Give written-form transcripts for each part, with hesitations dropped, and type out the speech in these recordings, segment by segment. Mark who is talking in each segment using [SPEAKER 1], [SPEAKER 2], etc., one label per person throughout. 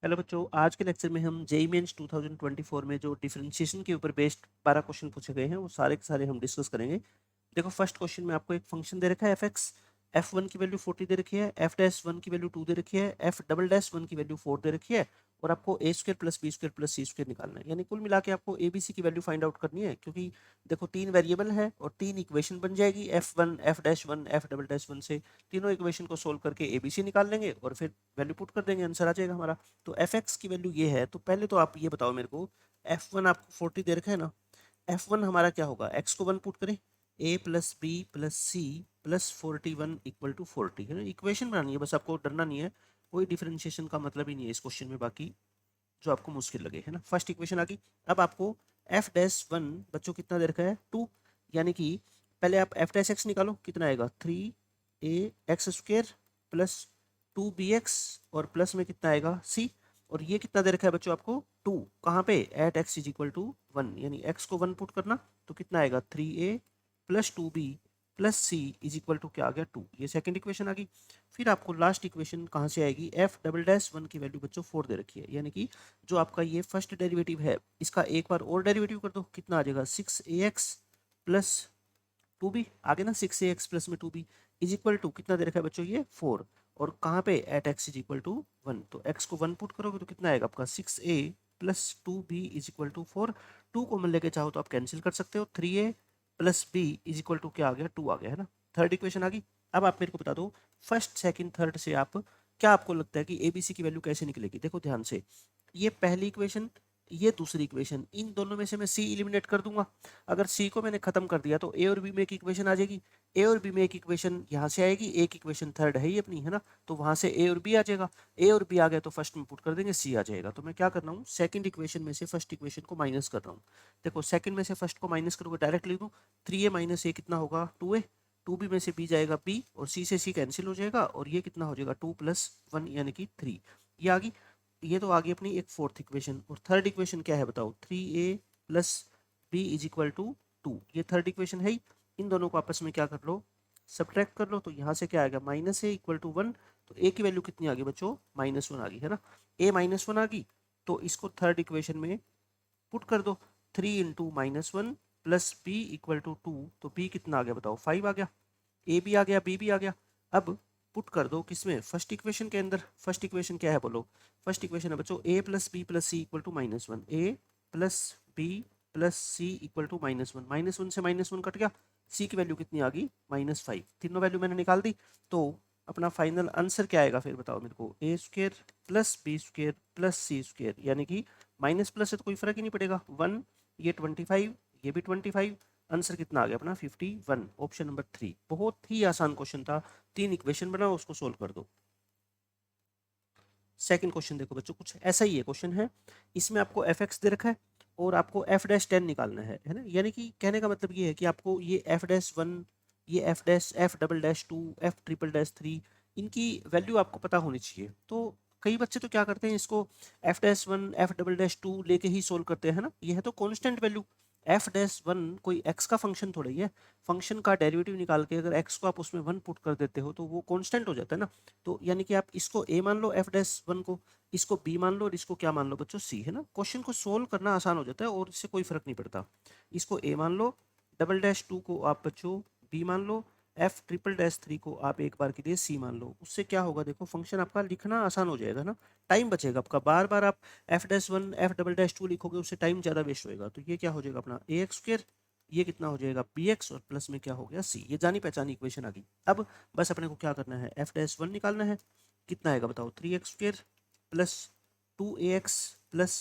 [SPEAKER 1] Hello बच्चों, आज के लेक्चर में हम जेईई मेंस 2024 में जो डिफरेंशिएशन के ऊपर बेस्ड 12 क्वेश्चन पूछे गए हैं वो सारे के सारे हम डिस्कस करेंगे। देखो, फर्स्ट क्वेश्चन में आपको एक फंक्शन दे रखा है एफ एक्स, एफ वन की वैल्यू 40 दे रखी है, एफ डैश वन की वैल्यू 2 दे रखी है, एफ डबल डैश वन की वैल्यू 4 दे रखी है और आपको A square plus B square plus C square निकालना है। यानी कुल मिला के आपको ए बी सी की वैल्यू फाइंड आउट करनी है, क्योंकि देखो 3 वेरिएबल है और 3 इक्वेशन बन जाएगी F one, F dash one, F double dash one से। तीनों इक्वेशन को सोल्व करके ए बी सी निकाल लेंगे और फिर वैल्यू पुट कर देंगे, आंसर आ जाएगा हमारा। तो एफ एक्स की वैल्यू ये है, तो पहले तो आप ये बताओ मेरे को, एफ वन आपको 40 दे रखा है ना, एफ वन हमारा क्या होगा, एक्स को 1 पुट करें, A plus B plus C plus 41 equal to 40 है ना। इक्वेशन बनानी है बस, आपको डरना नहीं है, कोई डिफरेंशिएशन का मतलब ही नहीं है इस क्वेश्चन में, बाकी जो आपको मुश्किल लगे है ना। फर्स्ट इक्वेशन आ गई। अब आपको एफ डैश वन बच्चों कितना दे रखा है, 2, यानी कि पहले आप एफ डैश एक्स निकालो, कितना आएगा 3 ए एक्स स्क्र प्लस 2 bx और प्लस में कितना आएगा c, और ये कितना दे रखा है बच्चों आपको 2, कहाँ पे, at x is equal to 1, यानी x को 1 पुट करना तो कितना आएगा 3a plus 2b plus C is equal to क्या आ गया 2। ये सेकंड इक्वेशन आ गई। फिर आपको लास्ट इक्वेशन कहाँ से आएगी, एफ डबल डैश वन की वैल्यू बच्चों 4 दे रखी है, यानी कि जो आपका ये फर्स्ट डेरिवेटिव है इसका एक बार और डेरिवेटिव कर दो, कितना आ जाएगा 6ax प्लस 2b, आगे ना 6ax प्लस में 2b इज इक्वल टू कितना दे रखा है बच्चों ये 4, और कहाँ पे at x is equal to 1, तो x को 1 पुट करोगे तो कितना आएगा आपका 6a plus 2b is equal to 4। 2 common लेके चाहो तो आप कैंसिल कर सकते हो, 3a plus b is equal to क्या आ गया 2 आ गया है ना। थर्ड इक्वेशन आ गई। अब आप मेरे को बता दो फर्स्ट सेकंड थर्ड से आप क्या आपको लगता है कि एबीसी की वैल्यू कैसे निकलेगी। देखो ध्यान से, ये पहली इक्वेशन, ये दूसरी इक्वेशन, इन दोनों में से मैं सी इलिमिनेट कर दूंगा। अगर सी को मैंने खत्म कर दिया तो ए और बी में एक इक्वेशन आ जाएगी, ए और बी में एक इक्वेशन यहाँ से आएगी, एक इक्वेशन थर्ड है ही अपनी है ना, तो वहां से ए और बी आ जाएगा। ए और बी आ गया तो फर्स्ट में पुट कर देंगे, सी आ जाएगा। तो मैं क्या कर रहा हूँ, सेकंड इक्वेशन में से फर्स्ट इक्वेशन को माइनस कर रहा हूँ। देखो सेकंड में से फर्स्ट को माइनस करोगे डायरेक्ट लिख दूँ, 3a माइनस ए कितना होगा 2a, 2b में से b जाएगा b और c से c कैंसिल हो जाएगा और ये कितना हो जाएगा 2 प्लस 1 यानी कि 3। ये आ गई, ये तो आ गई अपनी एक फोर्थ इक्वेशन। और थर्ड इक्वेशन क्या है बताओ, 3a plus B is equal to 2, ये थर्ड इक्वेशन है ही। इन दोनों को आपस में क्या कर लो, सब्ट्रैक्ट कर लो, तो यहाँ से क्या आएगा माइनस ए इक्वल टू 1, तो ए की वैल्यू कितनी आ गई बच्चों -1 आ गई है ना। ए -1 आ गई तो इसको थर्ड इक्वेशन में पुट कर दो, 3 into -1 plus B equal to 2, तो बी कितना आ गया बताओ 5 आ गया, ए भी आ गया बी भी आ गया। अब पुट कर दो किसमें, फर्स्ट इक्वेशन के अंदर। फर्स्ट इक्वेशन क्या है बोलो, फर्स्ट इक्वेशन है बच्चों A plus B plus C equal to -1, A plus B plus C equal to -1, -1 से -1 कट गया, सी की वैल्यू कितनी आ गई -5। तीनों वैल्यू मैंने निकाल दी, तो अपना फाइनल आंसर क्या आएगा फिर बताओ मेरे को, A square plus B square plus C square, यानी कि माइनस प्लस से तो कोई फर्क ही नहीं पड़ेगा, 1 ये 25 ये भी 25, आंसर कितना आ गया अपना 51, ऑप्शन नंबर 3। बहुत ही आसान क्वेश्चन था, 3 इक्वेशन बनाओ उसको सोल्व कर दो। सेकंड क्वेश्चन देखो बच्चों, कुछ ऐसा ही है क्वेश्चन है, इसमें आपको एफ एक्स दे रखा है और आपको एफ डैश 10 निकालना है ना। यानी कि कहने का मतलब ये है कि आपको ये एफ डैश 1, ये F dash, F double dash 2, F triple dash 3, इनकी वैल्यू आपको पता होनी चाहिए। तो कई बच्चे तो क्या करते हैं, इसको F dash 1 F double dash 2 लेके ही सोल्व करते हैं ना, ये है तो कांस्टेंट वैल्यू। एफ डैश 1 कोई एक्स का फंक्शन थोड़ा ही है, फंक्शन का डेरिवेटिव निकाल के अगर एक्स को आप उसमें 1 पुट कर देते हो तो वो कांस्टेंट हो जाता है ना। तो यानी कि आप इसको ए मान लो एफ डैश 1 को, इसको बी मान लो और इसको क्या मान लो बच्चों सी, है ना। क्वेश्चन को सोल्व करना आसान हो जाता है और इससे कोई फर्क नहीं पड़ता। इसको ए मान लो, डबल डैश 2 को आप बच्चों बी मान लो, एफ ट्रिपल डैश 3 को आप एक बार के लिए सी मान लो। उससे क्या होगा देखो, फंक्शन आपका लिखना आसान हो जाएगा ना, टाइम बचेगा आपका। बार बार आप F dash 1 F double dash 2 लिखोगे उससे टाइम ज़्यादा वेस्ट होएगा। तो ये क्या हो जाएगा अपना ए एक्स स्क्र, ये कितना हो जाएगा बी एक्स और प्लस में क्या हो गया सी। ये जानी पहचानी इक्वेशन आ गई। अब बस अपने को क्या करना है, एफ डैश 1 निकालना है, कितना आएगा बताओ 3x square plus 2ax plus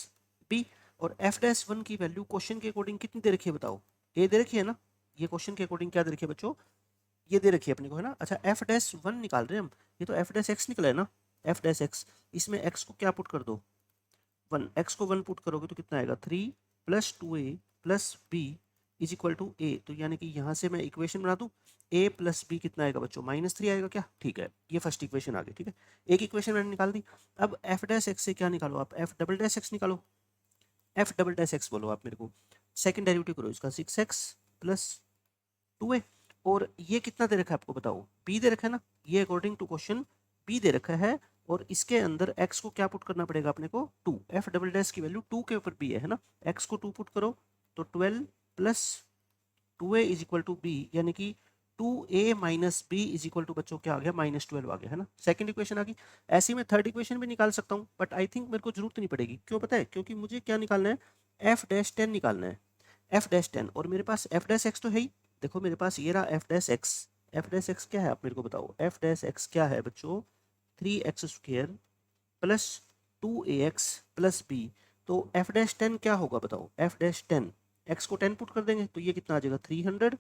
[SPEAKER 1] B, और एफ डैश 1 की वैल्यू क्वेश्चन के अकॉर्डिंग कितनी दे रखी है बताओ, ए दे रखी है ना, ये क्वेश्चन के अकॉर्डिंग क्या दे रखी है बच्चों, ये दे रखी है अपने को है ना। अच्छा एफ डैश 1 निकाल रहे हैं हम, ये तो एफ डैश एक्स निकला है ना, एफ डैश एक्स, इसमें एक्स को क्या पुट कर दो 1, एक्स को 1 पुट करोगे तो कितना आएगा 3 plus 2a plus B is equal to A. तो यानी कि यहाँ से मैं इक्वेशन बना दूँ, ए प्लस बी कितना आएगा बच्चों -3 आएगा क्या, ठीक है, ये फर्स्ट इक्वेशन आ गई। ठीक है, एक इक्वेशन मैंने निकाल दी। अब एफ डैश एक्स से क्या निकालो आप, एफ डबल डैश एक्स निकालो, एफ डबल डैश एक्स बोलो आप मेरे को, सेकंड डेरिवेटिव करो इसका 6x प्लस 2a, और ये कितना दे रखा है आपको बताओ, b दे रखा है ना, ये अकॉर्डिंग टू क्वेश्चन b दे रखा है और इसके अंदर x को क्या पुट करना पड़ेगा अपने को 2, f डबल डैश की वैल्यू 2 के ऊपर b है ना, x को 2 पुट करो तो 12 plus 2a is equal to B, यानी कि 2a minus B is equal to बच्चों क्या आ गया -12 आ गया है ना। सेकंड इक्वेशन आ गई। ऐसी मैं थर्ड इक्वेशन भी निकाल सकता हूँ, बट आई थिंक मेरे को जरूरत नहीं पड़ेगी। क्यों पता है? क्योंकि मुझे क्या निकालना है, f डैश 10 निकालना है, f डैश 10, और मेरे पास f डैश x तो है ही। देखो मेरे पास ये रहा f dash x। f dash x क्या है आप मेरे को बताओ, f डैश x क्या है बच्चों, 3x square plus 2ax plus b। तो f डैश 10 क्या होगा बताओ, f डैश 10, x को 10 पुट कर देंगे तो ये कितना आ जाएगा 300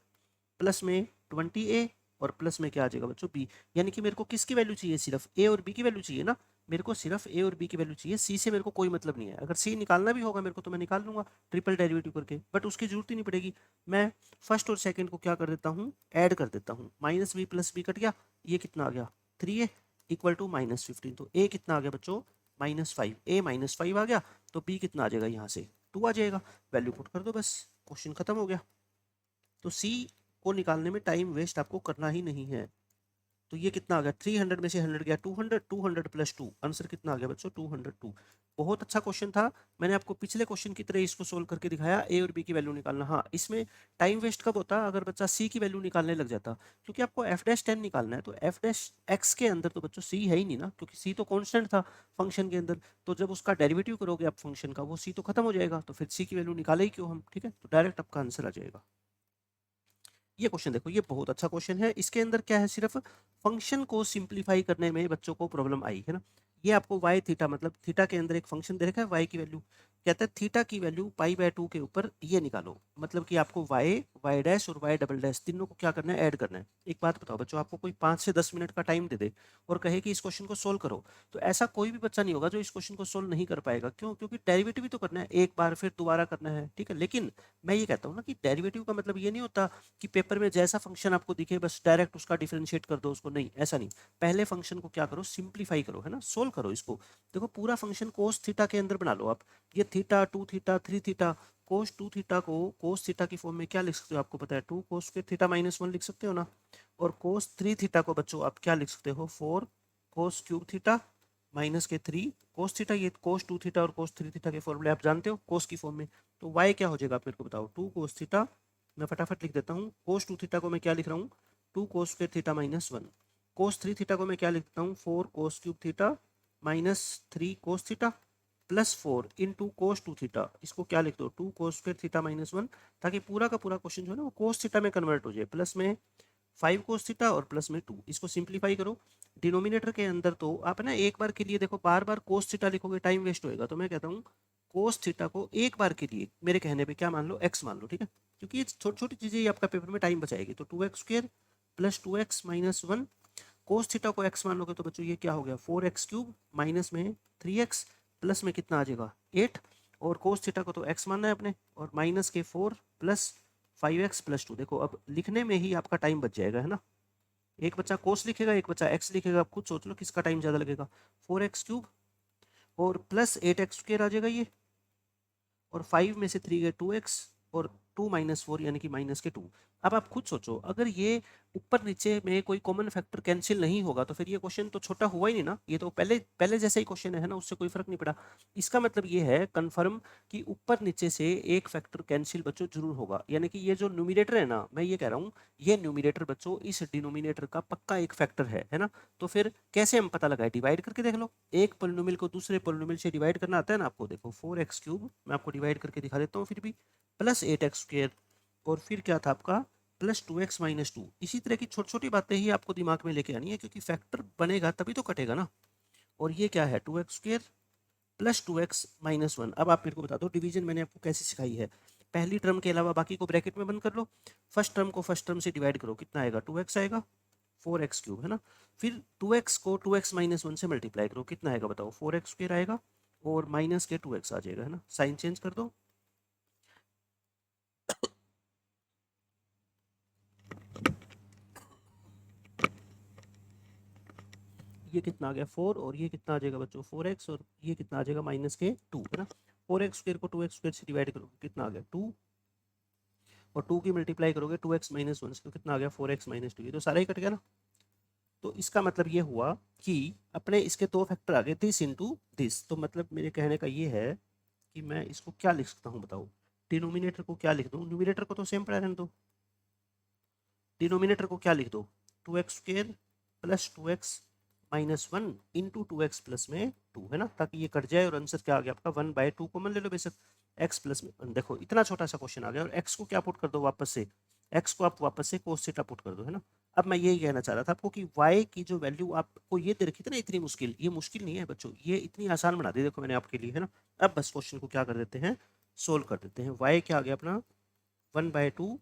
[SPEAKER 1] प्लस में 20a और प्लस में क्या आ जाएगा बच्चों b। यानी कि मेरे को किसकी वैल्यू चाहिए, सिर्फ a और b की वैल्यू चाहिए ना, मेरे को सिर्फ a और b की वैल्यू चाहिए, c से मेरे को कोई मतलब नहीं है। अगर c निकालना भी होगा मेरे को तो मैं निकाल लूंगा ट्रिपल डेरिवेटिव करके, बट उसकी जरूरत ही नहीं पड़ेगी। मैं फर्स्ट और सेकंड को क्या कर देता हूँ, ऐड कर देता हूँ, minus B plus B cut गया, ये कितना आ गया 3a इक्वल टू -15। तो a कितना आ गया बच्चों -5, a -5 आ गया, तो b कितना आ जाएगा यहाँ से 2 आ जाएगा। वैल्यू पुट कर दो, बस क्वेश्चन खत्म हो गया। तो c को निकालने में टाइम वेस्ट आपको करना ही नहीं है। तो ये कितना आ गया, 300 में से 100 गया 200, 200 प्लस 2, आंसर कितना आ गया बच्चों 202। बहुत अच्छा क्वेश्चन था। मैंने आपको पिछले क्वेश्चन की तरह इसको सोल्व करके दिखाया, ए और बी की वैल्यू निकालना। हाँ, इसमें टाइम वेस्ट कब होता, अगर बच्चा सी की वैल्यू निकालने लग जाता, क्योंकि आपको एफ डैश 10 निकालना है, तो एफ डैश एक्स के अंदर तो बच्चों सी है ही नहीं ना, क्योंकि सी तो कॉन्स्टेंट था फंक्शन के अंदर। तो जब उसका डेरिवेटिव करोगे आप फंक्शन का, वो सी तो खत्म हो जाएगा, तो फिर सी की वैल्यू निकाले ही क्यों हम, ठीक है। तो डायरेक्ट आपका आंसर आ जाएगा। ये क्वेश्चन देखो, ये बहुत अच्छा क्वेश्चन है। इसके अंदर क्या है, सिर्फ फंक्शन को सिंप्लीफाई करने में बच्चों को प्रॉब्लम आई है ना। ये आपको वाई थीटा, मतलब थीटा के अंदर एक फंक्शन दे रखा है, वाई की वैल्यू कहता है थीटा की वैल्यू π/2 के ऊपर ये निकालो। मतलब कि आपको वाई, वाई डैश और वाई डबल डैश तीनों को क्या करना है, ऐड करना है। एक बात बताओ बच्चों, आपको कोई 5 से 10 मिनट का टाइम दे दे और कहे कि इस क्वेश्चन को सोल्व करो, तो ऐसा कोई भी बच्चा नहीं होगा जो इस क्वेश्चन को सोल्व नहीं कर पाएगा। क्यों? क्योंकि डेरिवेटिव भी तो करना है, एक बार फिर दोबारा करना है, ठीक है। लेकिन मैं ये कहता हूँ ना कि डेरिवेटिव का मतलब ये नहीं होता कि पेपर में जैसा फंक्शन आपको दिखे बस डायरेक्ट उसका डिफरेंशिएट कर दो उसको, नहीं, ऐसा नहीं। पहले फंक्शन को क्या करो, सिंप्लीफाई करो, है ना, सोल्व करो इसको। देखो पूरा फंक्शन कोस थीटा के अंदर बना लो आप, ये थीटा 2 थीटा 3 थीटा, कोस 2 थीटा को कोस थीटा की फॉर्म में क्या लिख सकते हो, आपको पता है 2 कोस स्क्वायर थीटा -1 लिख सकते हो ना। और कोस 3 थीटा को बच्चों आप क्या लिख सकते हो, 4 कोस क्यूब थीटा माइनस के 3 कोस थीटा। ये कोस 2 थीटा और कोस 3 थीटा के फॉर्मूले आप जानते हो कोस की फॉर्म में। तो वाई क्या हो जाएगा आप मेरे को बताओ, 2 कोस थीटा, मैं फटाफट लिख देता हूँ, कोस 2 थीटा को मैं क्या लिख रहा हूँ, 2 कोस स्क्वायर थीटा -1। कोस 3 थीटा को मैं क्या लिखता हूँ, 4 cos cube theta -3 cos theta plus 4 into cos 2 theta. इसको क्या लिख दो, 2 कोस स्क्वायर थीटा -1, ताकि पूरा का पूरा क्वेश्चन जो है ना वो कोस थीटा में कन्वर्ट हो जाए। प्लस में 5 कोस थीटा और प्लस में 2। इसको सिंप्लीफाई करो। डिनोमिनेटर के अंदर तो आप ना एक बार के लिए देखो, बार बार कोस थीटा लिखोगे टाइम वेस्ट होएगा। तो मैं कहता हूँ कोस थीटा को एक बार के लिए मेरे कहने पे क्या मान लो, एक्स मान लो, ठीक है। क्योंकि ये छोटी छोटी चीजें ही आपका पेपर में टाइम बचाएगी। तो 2x square plus 2x minus 1, cos theta को x मान लोगे तो बच्चों ये क्या हो गया 4x क्यूब माइनस में 3x प्लस में कितना आ जाएगा 8। और कोस थीटा को तो x मानना है अपने, और माइनस के 4 प्लस 5x प्लस 2। देखो अब लिखने में ही आपका टाइम बच जाएगा, है ना। एक बच्चा कोस लिखेगा, एक बच्चा x लिखेगा, आप खुद सोच लो किसका टाइम ज़्यादा लगेगा। 4x क्यूब और प्लस 8x स्क्वायर आ जाएगा ये, और 5 में से 3 गए 2x, और 2 माइनस 4 यानी कि माइनस के 2। अब आप खुद सोचो, अगर ये ऊपर नीचे में कोई कॉमन फैक्टर कैंसिल नहीं होगा तो फिर ये क्वेश्चन तो छोटा हुआ ही नहीं ना, ये तो पहले पहले जैसा ही क्वेश्चन है ना, उससे कोई फर्क नहीं पड़ा। इसका मतलब ये है कंफर्म कि ऊपर नीचे से एक फैक्टर कैंसिल बच्चों जरूर होगा। यानी कि ये जो न्यूमिनेटर है ना, मैं ये कह रहा हूँ ये न्यूमिनेटर बच्चों इस डिनोमिनेटर का पक्का एक फैक्टर है ना। तो फिर कैसे हम पता लगाए, डिवाइड करके देख लो। एक पोलिनोमियल को दूसरे पोलिनोमियल से डिवाइड करना आता है ना आपको। देखो 4x क्यूब, मैं आपको डिवाइड करके दिखा देता हूँ फिर भी, प्लस 8x स्क्वायर, और फिर क्या था आपका प्लस 2x माइनस 2। इसी तरह की छोटी छोटी बातें ही आपको दिमाग में लेके आनी है, क्योंकि फैक्टर बनेगा तभी तो कटेगा ना। और ये क्या है 2x square plus 2x minus 1। अब आप मेरे को बता दो डिवीजन मैंने आपको कैसे सिखाई है। पहली टर्म के अलावा बाकी को ब्रैकेट में बंद कर लो, फर्स्ट टर्म को फर्स्ट टर्म से डिवाइड करो, कितना आएगा 2x आएगा, 4x क्यूब, है ना। फिर 2x को 2x माइनस 1 से मल्टीप्लाई करो, कितना आएगा बताओ 4x स्क्वायर आएगा, और माइनस के 2x आ जाएगा, है ना। साइन चेंज कर दो, ये कितना आ गया 4, और ये कितना आ जाएगा बच्चों 4x, और ये कितना आ जाएगा माइनस के 2, है ना। 4x स्क्वायर को 2x स्क्वायर से डिवाइड करोगे कितना आ गया 2, और 2 की मल्टीप्लाई करोगे 2x माइनस 1 से, तो कितना आ गया 4x माइनस 2। ये तो सारा ही कट गया ना। तो इसका मतलब ये हुआ कि अपने इसके दो फैक्टर आ गए, दिस इंटू दिस। तो मतलब मेरे कहने का ये है कि मैं इसको क्या लिख सकता हूँ बताओ, डिनोमिनेटर को क्या लिख दूँ, न्यूमिनेटर को तो सेम पड़ा रहने दो, डिनोमिनेटर को क्या लिख दो, 2x² plus 2x minus 1 into 2x plus में 2, है ना, ताकि ये कट जाए और आंसर क्या आ गया आपका 1/2 कॉमन ले लो बेशक, x प्लस में देखो इतना छोटा सा क्वेश्चन आ गया, और x को क्या पुट कर दो वापस से, x को आप वापस से cos थीटा पुट कर दो, है ना। अब मैं यही कहना चाह रहा था आपको कि y की जो वैल्यू आपको ये दे रखी थी ना इतनी मुश्किल, ये मुश्किल नहीं है बच्चों, ये इतनी आसान बना दी देखो मैंने आपके लिए, है ना। अब बस क्वेश्चन को क्या कर देते हैं, सोल्व कर देते हैं। y क्या आ गया अपना 1/2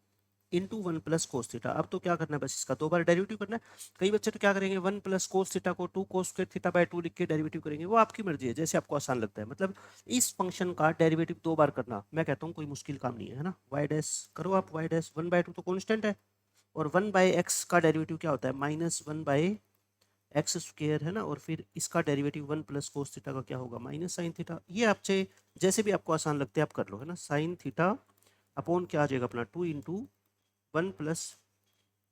[SPEAKER 1] इंटू 1 प्लस कोस थीटा। अब तो क्या करना है, बस इसका दो बार डेरिवेटिव करना है। कई बच्चे तो क्या करेंगे, 1 प्लस कोस थीटा को 2 कोस स्क्वायर थीटा बाय 2 लिख के डेरिवेटिव करेंगे, वो आपकी मर्जी है, जैसे आपको आसान लगता है। मतलब इस फंक्शन का डेरिवेटिव दो बार करना, मैं कहता हूँ कोई मुश्किल काम नहीं है ना। वाई डैश करो आप, वाई डैश 1/2 तो कॉन्स्टेंट है, और 1/x का डेरिवेटिव क्या होता है, -1/x², है ना। और फिर इसका डेरिवेटिव 1 प्लस कोस थीटा का क्या होगा, माइनस साइन थीटा। ये आपसे जैसे भी आपको आसान लगता है आप कर लो, है ना। साइन थीटा अपॉन क्या आ जाएगा अपना 2 इंटू 1 प्लस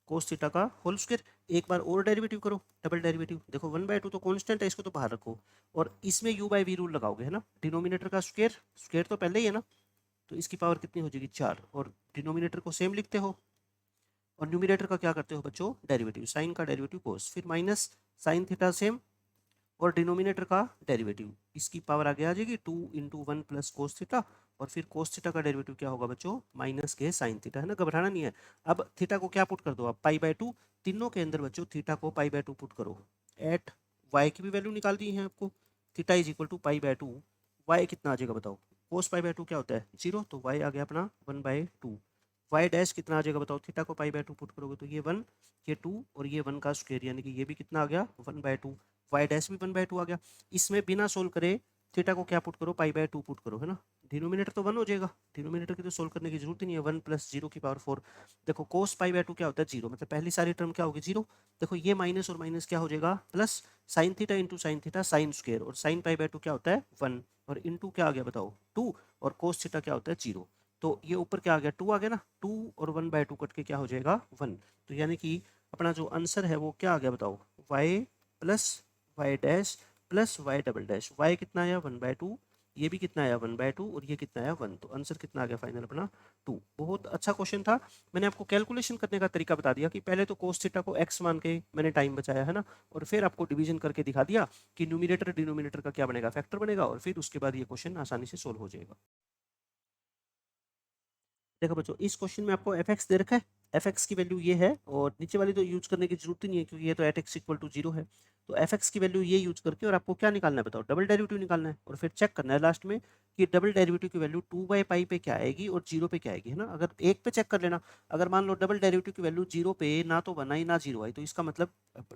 [SPEAKER 1] कोस थीटा का होल स्क्वायर। एक बार और डेरिवेटिव करो, डबल डेरिवेटिव, देखो 1/2 तो कांस्टेंट है, इसको तो बाहर रखो, और इसमें u/v रूल लगाओगे, है ना। डिनोमिनेटर का स्क्वायर, स्क्वायर तो पहले ही है ना, तो इसकी पावर कितनी हो जाएगी 4, और डिनोमिनेटर को सेम लिखते हो, और न्यूमिनेटर का क्या करते हो बच्चों, डेरिवेटिव, साइन का डेरिवेटिव कोस, फिर माइनस साइन थीटा सेम, और डिनोमिनेटर का डेरिवेटिव, इसकी पावर आगे आ जाएगी 2 इंटू 1 प्लस कोस थीटा, और फिर कोस थीटा का डेरिवेटिव क्या होगा बच्चों, माइनस के साइन थीटा, है ना। घबराना नहीं है। अब थीटा को क्या पुट कर दो आप, पाई/2, तीनों के अंदर बच्चों थीटा को पाई/2 पुट करो, एट वाई की भी वैल्यू निकाल दी है आपको, थीटा इज इक्वल टू पाई/2, वाई कितना आ जाएगा बताओ, कोस पाई/2 क्या होता है 0, तो वाई आ गया अपना 1/2, वाई डैश कितना आ जाएगा बताओ, थीटा को पाई/2 पुट करोगे तो ये 1, ये 2, और ये 1 का स्क्वायर, यानी कि ये भी कितना आ गया 1/2, वाई डैश भी 1/2 आ गया। इसमें बिना सोल्व करे थीटा को क्या पुट करो, पाई/2 पुट करो, है ना। डिनोमिनेटर तो 1 हो जाएगा, डिनोमिनेटर की तो सोल्व करने की जरूरत ही नहीं है, 1 प्लस 0 की पावर 4। देखो कोस पाई/2 क्या होता है 0, मतलब पहली सारी टर्म क्या होगी 0। देखो ये माइनस और माइनस क्या हो जाएगा plus, sine theta into sine theta sine square, और साइन पाई/2 क्या होता है 1, और इंटू क्या आ गया बताओ 2, और कोस थीटा क्या होता है 0। तो ये ऊपर क्या आ गया 2 आ गया ना, 2 और 1/2 कट के क्या हो जाएगा 1। तो यानी कि अपना जो आंसर है वो क्या आ गया बताओ, y plus Y dash plus Y double dash, Y कितना आया 1/2, ये भी कितना आया 1/2, और ये कितना आया 1, तो आंसर कितना आ गया फाइनल अपना 2। बहुत अच्छा क्वेश्चन था। मैंने आपको कैलकुलेशन करने का तरीका बता दिया कि पहले तो कोस थीटा को x मान के मैंने टाइम बचाया, है ना, और फिर आपको डिवीजन करके दिखा दिया कि न्यूमिनेटर डिनोमिनेटर का क्या बनेगा, फैक्टर बनेगा, और फिर उसके बाद ये क्वेश्चन आसानी से सोल्व हो जाएगा। देखो बच्चों इस क्वेश्चन में आपको एफ एक्स दे रखा है, एफ एक्स की वैल्यू ये है, और नीचे वाली तो यूज करने की जरूरत ही नहीं है क्योंकि ये तो एट एक्स इक्वल टू 0 है। तो एफ एक्स की वैल्यू ये यूज करके, और आपको क्या निकालना है बताओ, डबल डेरिवेटिव निकालना है, और फिर चेक करना है लास्ट में कि डबल डेरिवेटिव की वैल्यू 2/पाई पे क्या आएगी और 0 पे क्या आएगी, है ना। अगर एक पे चेक कर लेना, अगर मान लो डबल डेरिवेटिव की वैल्यू 0 पे ना तो 1 आई ना 0 आई, तो इसका मतलब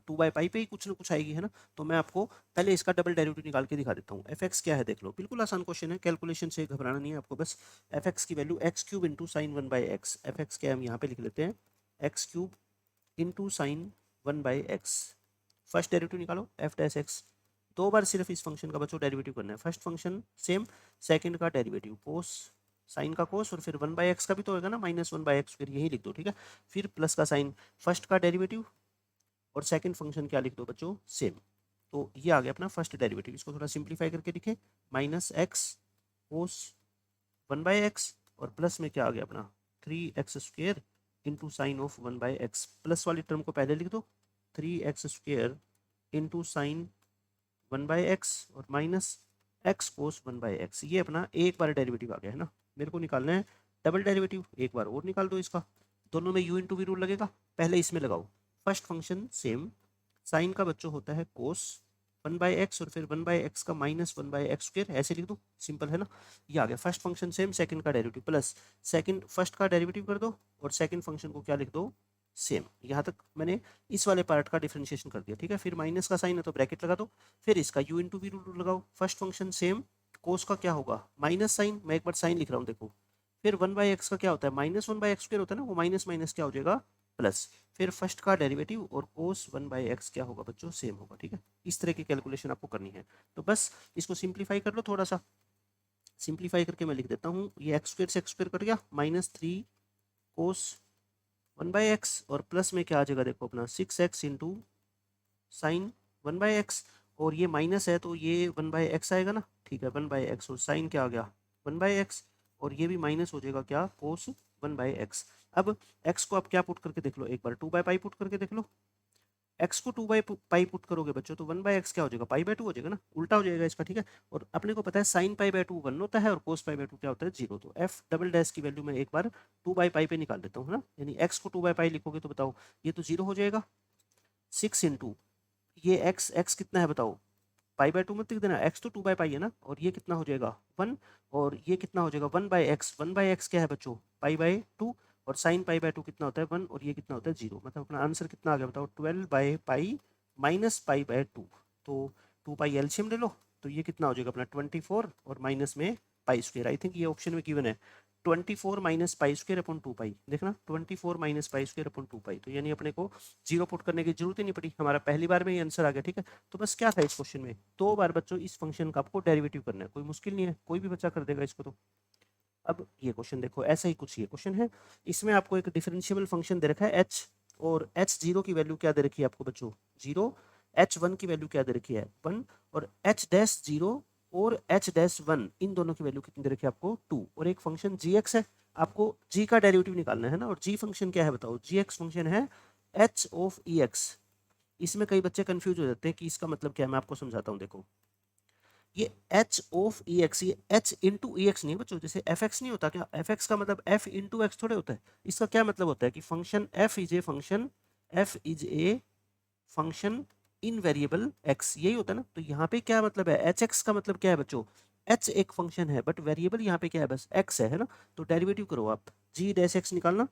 [SPEAKER 1] 2/पाई पे ही कुछ ना कुछ आएगी, है ना। तो मैं आपको पहले इसका डबल डेरिवेटिव निकाल के दिखा देता हूँ। एफ एक्स क्या है देख लो, बिल्कुल आसान क्वेश्चन है, कैलकुलेशन से घबराना नहीं है आपको, बस एफ एक्स की value x³ into sine 1/x, F x क्या हम यहाँ पे लिख लेते हैं x³ into sine 1/x। First derivative निकालो एफ डैश एक्स, दो बार सिर्फ इस फंक्शन का बच्चों डेरिवेटिव करना है। फर्स्ट फंक्शन सेम, सेकंड का डेरिवेटिव कोस, साइन का कोस, और फिर 1/x का भी तो होगा ना, -1/x, फिर यही लिख दो, ठीक है। फिर प्लस का साइन, फर्स्ट का डेरिवेटिव, और सेकंड फंक्शन क्या लिख दो बच्चों सेम। तो ये आ गया अपना फर्स्ट डेरिवेटिव, इसको थोड़ा सिंप्लीफाई करके लिखे, -x कोस 1/x, और प्लस में क्या आ गया अपना 3x² into sine of 1/x, plus वाली टर्म को पहले लिख दो 3x² इंटू साइन 1/x, और माइनस x कोस 1/x। ये अपना एक बार डेरिवेटिव आ गया, है ना। मेरे को निकालना है डबल डेरिवेटिव, एक बार और निकाल दो इसका, दोनों में u इंटू वी रूल लगेगा, पहले इसमें लगाओ। फर्स्ट फंक्शन सेम, साइन का बच्चों होता है कोस 1/x, और फिर 1/x का -1/x², ऐसे लिख दो, सिंपल है ना। ये आ गया फर्स्ट फंक्शन सेम, सेकंड का डेरिवेटिव प्लस, सेकंड फर्स्ट का डेरिवेटिव कर दो, और सेकंड फंक्शन को क्या लिख दो सेम। यहाँ तक मैंने इस वाले पार्ट का डिफरेंशिएशन कर दिया, ठीक है। फिर माइनस का साइन है तो ब्रैकेट लगा दो, फिर इसका u इंटू वी रूल लगाओ। फर्स्ट फंक्शन सेम, कोस का क्या होगा माइनस साइन, मैं एक बार साइन लिख रहा हूँ देखो, फिर 1/x का क्या होता है -1/x² होता है ना, वो माइनस माइनस क्या हो जाएगा प्लस, फिर फर्स्ट का डेरिवेटिव, और कोस 1/x क्या होगा बच्चों सेम होगा, ठीक है। इस तरह की कैलकुलेशन आपको करनी है। तो बस इसको सिंप्लीफाई कर लो थोड़ा सा, सिंप्लीफाई करके मैं लिख देता हूँ, ये x² से x² कट गया, -3 कोस 1/x, और प्लस में क्या आ जाएगा देखो अपना 6x इंटू साइन 1/x, और ये माइनस है तो ये 1/x आएगा ना, ठीक है 1/x, और साइन क्या आ गया 1/x, और ये भी माइनस हो जाएगा क्या कोस 1/x। अब x को आप क्या पुट करके देख लो, एक बार 2/पाई पुट करके देख लो। x को 2/पाई पुट करोगे बच्चों तो 1/x क्या हो जाएगा पाई/2 हो जाएगा ना, उल्टा हो जाएगा इसका, ठीक है। और अपने को पता है साइन पाई/2 1 होता है और कोस पाई/2 क्या होता है 0, तो f डबल डैश की वैल्यू मैं एक बार 2/पाई पे निकाल देता हूँ, है ना, यानी x को 2/पाई लिखोगे तो बताओ ये तो 0 हो जाएगा, 6 इंटू ये x कितना है बताओ, पाई/2 मत लिख देना, x तो 2/पाई है ना, और ये कितना हो जाएगा 1, और ये कितना हो जाएगा 1/x, 1/x क्या है बच्चों पाई/2, और साइन पाई/2 कितना होता है 1, और ये कितना होता है 0, मतलब अपना आंसर कितना आ गया बताओ 12/पाई माइनस पाई/2, तो 2 पाई एलसीएम ले लो, तो ये कितना हो जाएगा अपना 24 और माइनस में पाई स्क्वायर, आई थिंक ये ऑप्शन में गिवन है 24 माइनस पाई स्क्वायर अपॉन 2 पाई, देखना 24 माइनस पाई स्क्वायर अपॉन 2 पाई, तो यानी अपने को जीरो पुट करने की जरूरत ही नहीं पड़ी, हमारा पहली बार में ही आंसर आ गया, ठीक है। तो बस क्या था इस क्वेश्चन में, 2 बार बच्चों इस फंक्शन का आपको डेरिवेटिव करना है, कोई मुश्किल नहीं है, कोई भी बच्चा कर देगा इसको तो। अब ये क्वेश्चन देखो, ऐसा ही कुछ ये क्वेश्चन है, इसमें आपको एक डिफरेंशिएबल फंक्शन दे रखा है h, और h0 की वैल्यू क्या दे रखी है आपको बच्चों 0, h1 की वैल्यू क्या दे रखी है 1, और h-0 और h-1 इन दोनों की वैल्यू कितनी दे रखी है आपको 2, और एक फंक्शन gx है, आपको g का डेरिवेटिव निकालना है ना, और g फंक्शन क्या है बताओ, gx फंक्शन है h ऑफ ex। इसमें कई बच्चे कंफ्यूज हो जाते हैं कि इसका मतलब क्या है, मैं आपको समझाता हूँ, देखो ये h ऑफ ex, ये h इंटू ex नहीं बच्चों, जैसे fx नहीं होता क्या, fx का मतलब f इंटू एक्स थोड़े होता है, इसका क्या मतलब होता है कि function f is a function in variable x, यही होता है ना, तो यहाँ पे क्या मतलब है hx का मतलब क्या है बच्चों, h एक फंक्शन है बट वेरिएबल यहाँ पे क्या है बस x है ना, तो डेरिवेटिव करो आप, g डैश x निकालना,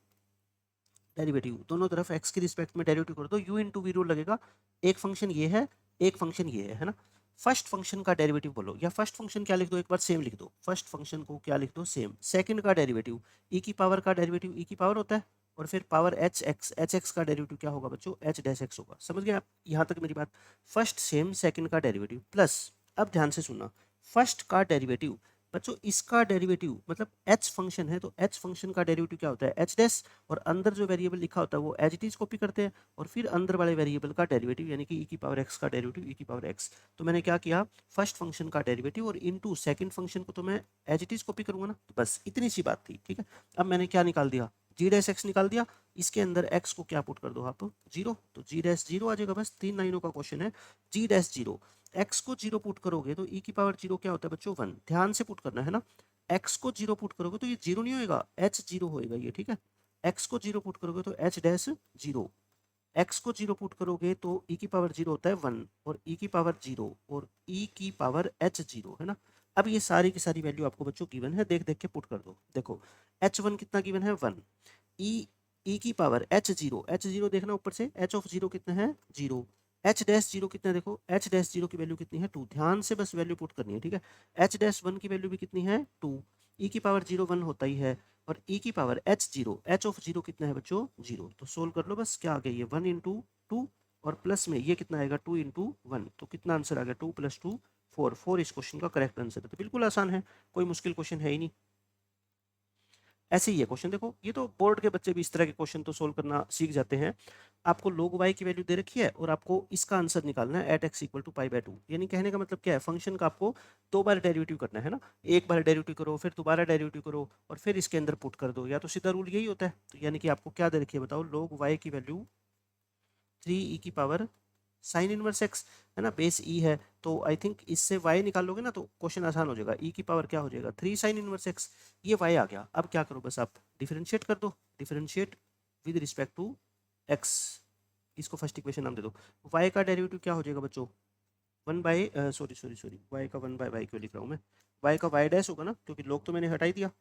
[SPEAKER 1] डेरिवेटिव दोनों तरफ x के रिस्पेक्ट में डेरिवेटिव कर दो, u इंटू वी रूल लगेगा, एक फंक्शन ये है एक फंक्शन ये है ना, फर्स्ट फंक्शन का डेरिवेटिव बोलो, या फर्स्ट फंक्शन क्या लिख दो एक बार सेम लिख दो, फर्स्ट फंक्शन को क्या लिख दो सेम, सेकंड का डेरिवेटिव e की पावर का डेरिवेटिव e की पावर होता है, और फिर पावर एच एक्स का डेरिवेटिव क्या होगा बच्चों एच डैश एक्स होगा, समझ गए आप यहाँ तक मेरी बात, फर्स्ट सेम सेकंड का डेरिवेटिव प्लस, अब ध्यान से सुनना, फर्स्ट का डेरिवेटिव बच्चों, इसका डेरिवेटिव मतलब h फंक्शन है तो h फंक्शन का डेरिवेटिव क्या होता है h डैश, और अंदर जो वेरिएबल लिखा होता है वो एज इट इज कॉपी करते हैं, और फिर अंदर वाले वेरिएबल का डेरिवेटिव यानी कि e की पावर x का डेरिवेटिव e की पावर x, तो मैंने क्या किया फर्स्ट फंक्शन का डेरिवेटिव और इनटू सेकंड फंक्शन को तो मैं एज इट इज कॉपी करूंगा ना, तो बस इतनी सी बात थी, ठीक है। अब मैंने क्या निकाल दिया जी डैश एक्स निकाल दिया, इसके अंदर x को क्या पुट कर दो आप 0, तो जी डैश 0 आ जाएगा, बस 3 लाइनों का क्वेश्चन है, जी डैश 0, x को 0 पुट करोगे तो e की पावर 0 क्या होता है बच्चों 1, ध्यान से पुट करना है ना, x को 0 पुट करोगे तो ये 0 नहीं होएगा h 0 होएगा ये, ठीक है, x को 0 पुट करोगे तो h डैश 0, x को 0 पुट करोगे तो e की पावर 0 होता है 1, और e की पावर 0 और e की पावर h 0 है ना। अब ये सारी की सारी वैल्यू आपको बच्चों गिवन है, देख देख के पुट कर दो, देखो h1 कितना गिवन है 1, e की पावर h0 देखना ऊपर से, h ऑफ 0 कितना है 0, h डैश 0 कितना है देखो, h डैश 0 की वैल्यू कितनी है 2, ध्यान से बस वैल्यू पुट करनी है, ठीक है। h डैश 1 की वैल्यू भी कितनी है 2, e की पावर 0 1 होता ही है, और e की पावर h0, h ऑफ 0 कितना है बच्चों 0, तो सोल्व कर लो बस, क्या आ गया ये 1 इंटू 2, और प्लस में ये कितना आएगा 2 इंटू 1, तो कितना आंसर आ गया 2 + 2 4, 4 इस क्वेश्चन का करेक्ट आंसर है, तो बिल्कुल आसान है, कोई मुश्किल क्वेश्चन है ही नहीं। ऐसे ही है क्वेश्चन, देखो ये तो बोर्ड के बच्चे भी इस तरह के क्वेश्चन तो सोल्व करना सीख जाते हैं। आपको log y की वैल्यू दे रखी है और आपको इसका आंसर निकालना है एट x इक्वल टू पाई/2, यानी कहने का मतलब क्या है, फंक्शन का आपको 2 बार डेरिवेटिव करना है ना, एक बार डेरिवेटिव करो फिर दोबारा डेरिवेटिव करो और फिर इसके अंदर पुट कर दो, या तो सीधा रूल यही होता है, तो यानी कि आपको क्या दे रखी है बताओ, log y की वैल्यू 3e की पावर साइन इनवर्स x है ना, बेस e है, तो आई थिंक इससे y निकालोगे ना तो क्वेश्चन आसान हो जाएगा, e की पावर क्या हो जाएगा 3 साइन इनवर्स x, ये y आ गया, अब क्या करो बस आप डिफरेंशिएट कर दो, differentiate with respect to x, इसको फर्स्ट इक्वेशन नाम दे दो, y का डेरिवेटिव क्या हो जाएगा बच्चों 1 बाई सॉरी y का 1/y क्यों लिख रहा हूँ मैं, y का y डैश होगा ना, क्योंकि लोग तो मैंने हटा ही दिया,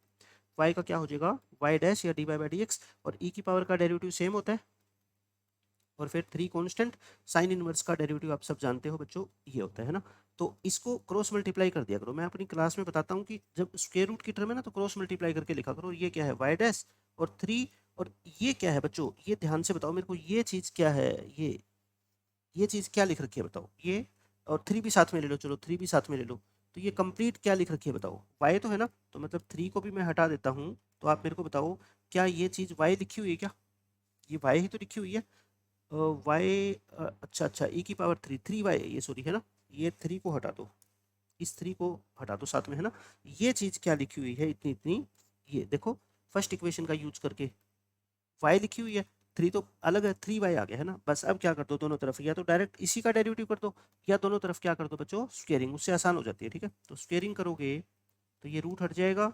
[SPEAKER 1] y का क्या हो जाएगा y डैश या dy/dx, और e की पावर का डेरिवेटिव सेम होता है, और फिर 3 कांस्टेंट, साइन इनवर्स का डेरिवेटिव आप सब जानते हो बच्चों ये होता है ना, तो इसको क्रॉस मल्टीप्लाई कर दिया करो, मैं अपनी क्लास में बताता हूँ कि जब स्क्वायर रूट की टर्म है ना तो क्रॉस मल्टीप्लाई करके लिखा करो, ये क्या है y डैश और 3, और ये क्या है बच्चों, ये ध्यान से बताओ मेरे को, ये चीज़ क्या है, ये चीज़ क्या लिख रखी है बताओ, ये और 3 भी साथ में ले लो, चलो 3 भी साथ में ले लो, तो ये कंप्लीट क्या लिख रखी है बताओ y तो है ना, तो मतलब 3 को भी मैं हटा देता हूँ, तो आप मेरे को बताओ क्या ये चीज़ y लिखी हुई है क्या, ये y ही तो लिखी हुई है, वाई, अच्छा अच्छा, ई की पावर थ्री, थ्री वाई ये सॉरी है ना, ये थ्री को हटा दो, इस थ्री को हटा दो साथ में है ना, ये चीज़ क्या लिखी हुई है इतनी इतनी, ये देखो फर्स्ट इक्वेशन का यूज करके वाई लिखी हुई है, थ्री तो अलग है, थ्री वाई आ गया है ना। बस अब क्या कर दो, दोनों तरफ या तो डायरेक्ट इसी का डेरिवेटिव कर दो, या दोनों तरफ क्या कर दो बच्चों, स्क्वेयरिंग, उससे आसान हो जाती है। ठीक है, तो स्क्वेयरिंग करोगे तो ये रूट हट जाएगा,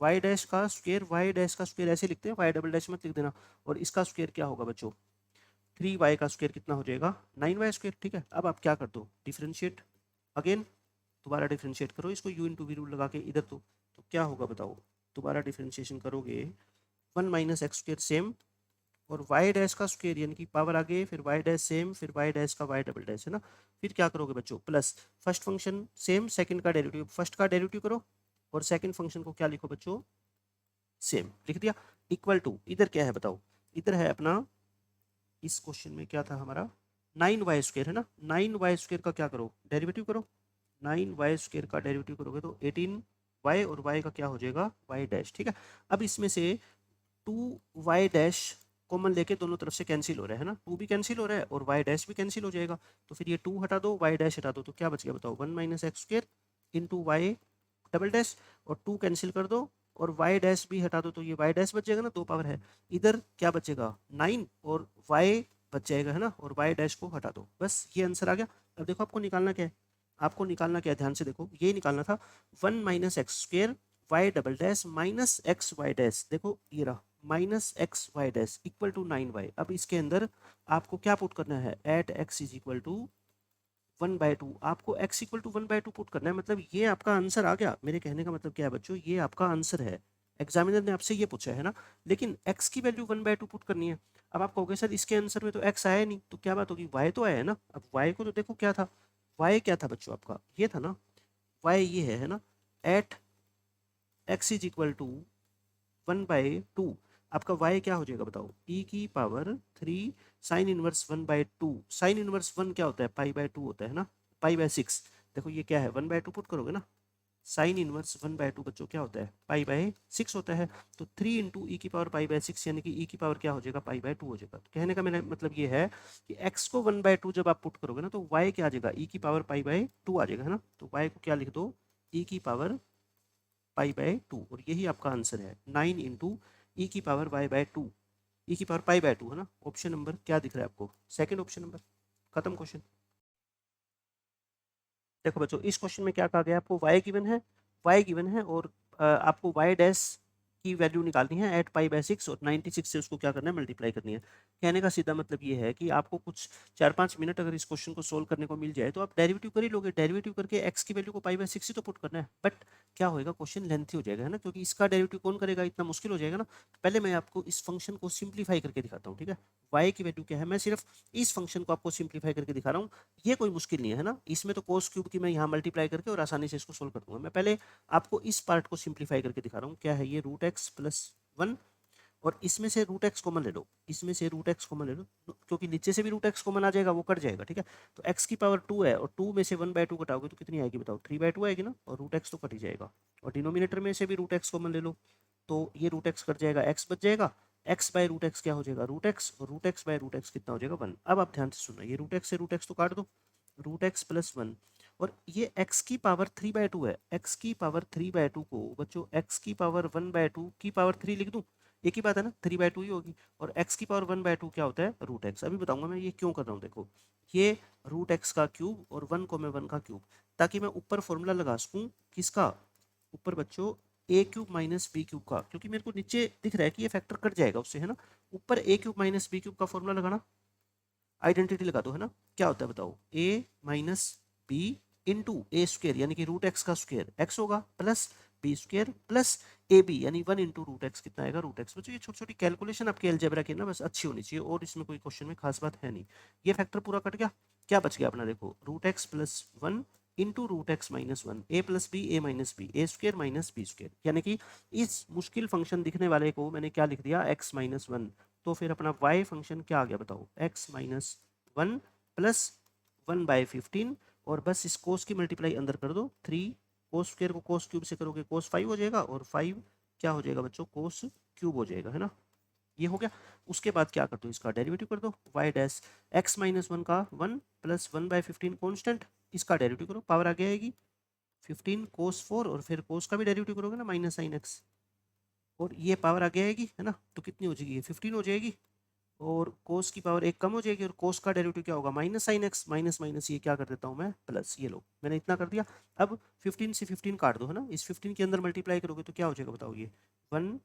[SPEAKER 1] वाई डैश का स्क्वेयर, वाई डैश का स्क्वेयर ऐसे लिखते हैं, वाई डबल डैश मत लिख देना, और इसका स्क्वेयर क्या होगा बच्चों, थ्री वाई का स्क्वेयर कितना हो जाएगा, नाइन वाई स्क्वेयर। ठीक है, अब आप क्या कर दो, डिफ्रेंशिएट अगेन, दोबारा डिफ्रेंशिएट करो इसको, यू इंटू वी रूल लगा के इधर तो क्या होगा बताओ, दोबारा डिफ्रेंशिएशन करोगे, one minus X square same, और वाई डैश का स्क्वेयर यानी कि पावर आगे, फिर वाई डैश सेम, फिर वाई डैश का वाई डबल डैश है ना, फिर क्या करोगे बच्चों, plus first function same, second का डेरिवेटिव फर्स्ट का डेरिवेटिव करो, और सेकंड फंक्शन को क्या लिखो बच्चों, सेम लिख दिया, इक्वल टू, इधर क्या है बताओ, इधर है अपना, इस क्वेश्चन में क्या था हमारा, नाइन वाई स्क्वेयर है ना, नाइन वाई स्क्वेयर का क्या करो, डेरिवेटिव करो, नाइन वाई स्क्वेयर का डेरिवेटिव करोगे तो एटीन वाई, और वाई का क्या हो जाएगा, वाई डैश। ठीक है, अब इसमें से टू वाई डैश कॉमन लेके दोनों तरफ से कैंसिल हो रहा है ना, टू भी कैंसिल हो रहा है और वाई डैश भी कैंसिल हो जाएगा, तो फिर ये टू हटा दो, वाई डैश हटा दो, तो क्या बच गया बताओ, one minus X square into Y double dash, और टू कैंसिल कर दो और वाई डैश भी हटा दो, तो ये वाई डैश बच जाएगा ना, दो पावर है, इधर क्या बचेगा, नाइन, और वाई बच जाएगा है ना, और वाई डैश को हटा दो, बस ये आंसर आ गया। अब देखो आपको निकालना क्या है, आपको निकालना क्या है, ध्यान से देखो, ये निकालना था one minus X square Y double dash minus X Y dash, देखो ये रहा minus X Y dash equal to nine Y. अब इसके अंदर आपको क्या पुट करना है, at X is equal to one by two, आपको X equal to one by two put करना है, मतलब ये आपका आंसर आ गया। मेरे कहने का मतलब क्या है बच्चों, ये आपका आंसर है, एग्जामिनर ने आपसे ये पूछा है ना, लेकिन एक्स की value one by two put करनी है। अब आप कहोगे सर इसके आंसर में तो एक्स आया नहीं, तो क्या बात होगी, वाई तो आया है ना। अब वाई को तो देखो क्या था, वाई क्या था बच्चों आपका, ये था ना, वाई ये है ना, at X is equal to one by two, आपका y क्या हो जाएगा बताओ, e की power three sine inverse one by two, sine inverse one क्या होता है, पाई बाय टू होता है ना, पाई बाय सिक्स, देखो ये क्या है, वन बाय टू पुट करोगे ना, sign inverse one by to बच्चों क्या होता है, पाई बाय सिक्स होता है, तो थ्री इंटू ई की पावर पाई बाय सिक्स, यानी कि ई की पावर क्या हो जाएगा, पाई बाय टू हो जाएगा। तो कहने का मेरा मतलब ये है कि एक्स को वन बाय टू जब आप पुट करोगे ना, तो वाई क्या आ जाएगा, ई की पावर पाई बाय टू आ जाएगा है ना, तो वाई को क्या लिख दो, ई की पावर पाई बाय टू, और यही आपका आंसर है, नाइन इंटू ई की पावर वाई बाय टू, ई की पावर पाई बाय टू है ना। ऑप्शन नंबर क्या दिख रहा है आपको, सेकंड ऑप्शन नंबर, खत्म क्वेश्चन। देखो बच्चों इस क्वेश्चन में क्या कहा गया, आपको y गिवन है, y गिवन है, और आपको y डैश की वैल्यू निकालनी है एट पाई बाय सिक्स, और 96 से उसको क्या करना है, मल्टीप्लाई करनी है। कहने का सीधा मतलब ये है कि आपको कुछ 4-5 मिनट अगर इस क्वेश्चन को सोल्व करने को मिल जाए तो आप डेरिवेटिव कर ही लोगे, डेरिवेटिव करके x की वैल्यू को पाई बाय सिक्स ही तो पुट करना है, बट क्या होएगा, क्वेश्चन लेंथी हो जाएगा है ना, क्योंकि इसका डेरिवेटिव कौन करेगा, इतना मुश्किल हो जाएगा ना। तो पहले मैं आपको इस फंक्शन को सिंप्लीफाई करके दिखाता हूँ, ठीक है, y की वैल्यू क्या है, मैं सिर्फ इस फंक्शन को आपको सिंप्लीफाई करके दिखा रहा हूँ, ये कोई मुश्किल नहीं है ना, इसमें तो कोस क्यूब की मैं यहाँ मल्टीप्लाई करके और आसानी से इसको सोल्व कर दूंगा। मैं पहले आपको इस पार्ट को सिंप्लीफाई करके दिखा रहा हूँ, क्या है ये, रूट एक्स प्लस वन, और इसमें से रूट एक्स कॉमन ले लो, इसमें से रूट एक्स कॉमन ले लो, क्योंकि नीचे से भी रूट एक्स कॉमन आ जाएगा, वो कट जाएगा। ठीक है, तो एक्स की पावर टू है, और टू में से वन बाय टू कटाओगे तो कितनी आएगी बताओ, थ्री बाय टू आएगी ना, और रूट एक्स तो कट ही जाएगा, और डिनोमिनेटर में से भी रूट एक्स कॉमन ले लो, तो ये रूट एक्स कट जाएगा, एक्स बच जाएगा, एक्स बाय रूट एक्स क्या हो जाएगा, रूट एक्स, और root X by root X कितना हो जाएगा, वन। अब आप ध्यान से सुनना, ये रूट एक्स से रूट एक्स तो काट दो, रूट एक्स प्लस वन, और ये x की पावर थ्री बाय टू है, x की पावर थ्री बाय टू को बच्चों x की पावर वन बाय टू की पावर थ्री लिख दूं, एक ही बात है ना, थ्री बाय टू ही होगी, और x की पावर वन बाय टू क्या होता है, रूट एक्स। अभी बताऊंगा मैं ये क्यों कर रहा हूँ, देखो ये रूट एक्स का क्यूब और वन को मैं वन का क्यूब, ताकि मैं ऊपर फॉर्मूला लगा सकूं किसका, ऊपर बच्चों ए क्यूब माइनस बी क्यूब का, क्योंकि मेरे को नीचे दिख रहा है कि ये फैक्टर कट जाएगा उससे है ना, ऊपर A cube minus B cube का फॉर्मूला लगाना, आइडेंटिटी लगा दो है ना, क्या होता है बताओ, A minus B into A square, यानी कि रूट एक्स का स्क्वेयर एक्स होगा, plus B square plus A B, यानी वन इंटू रूट एक्स कितना आएगा, रूट एक्स। बच्चों ये छोटी छोटी कैलकुलेशन आपके अलजेब्रा की ना बस अच्छी होनी चाहिए, और इसमें कोई क्वेश्चन में खास बात है नहीं। ये फैक्टर पूरा कट गया, क्या बच गया अपना, देखो root X plus one into root X minus one, A plus B A minus B, A square minus B square, यानी कि इस मुश्किल फंक्शन दिखने वाले को मैंने क्या लिख दिया, एक्स माइनस वन। तो फिर अपना y फंक्शन क्या आ गया बताओ, x minus one plus one by fifteen, और बस इस कोस की मल्टीप्लाई अंदर कर दो, थ्री कोस स्क्वेयर को कोस क्यूब से करोगे कोस फाइव हो जाएगा, और फाइव क्या हो जाएगा बच्चों, कोस क्यूब हो जाएगा है ना। ये हो गया। उसके बाद क्या कर दो, इसका डेरिवेटिव कर दो, y डैश x माइनस 1 का 1 प्लस 1/15 कॉन्स्टेंट, इसका डेरिवेटिव करो, पावर आगे आएगी 15 कोस 4 और फिर कोस का भी डेरिवेटिव करोगे ना माइनस साइन एक्स, और ये पावर आगे आएगी है ना, तो कितनी हो जाएगी, ये 15 हो जाएगी, और कोस की पावर एक कम हो जाएगी, और कोस का डेरिवेटिव क्या होगा, minus sine x, minus minus ये क्या कर देता हूँ मैं प्लस, ये लो मैंने इतना कर दिया। अब 15 से 15 काट दो है ना, इस 15 के अंदर मल्टीप्लाई करोगे तो क्या हो जाएगा बताओ, ये 1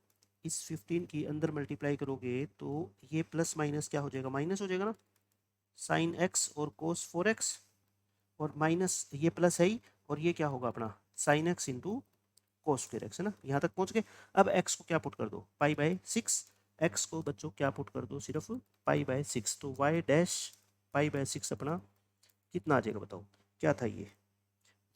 [SPEAKER 1] इस 15 के अंदर मल्टीप्लाई करोगे तो ये प्लस माइनस क्या हो जाएगा, माइनस हो जाएगा ना, साइन एक्स और कोस 4x, और माइनस ये प्लस है ही, और ये क्या होगा अपना sign X into cos square x है ना, यहाँ तक पहुँच गए। अब x को क्या पुट कर दो, पाई/6, x को बच्चों क्या पुट कर दो, सिर्फ पाई/6, तो y डैश पाई/6 अपना कितना आ जाएगा बताओ, क्या था ये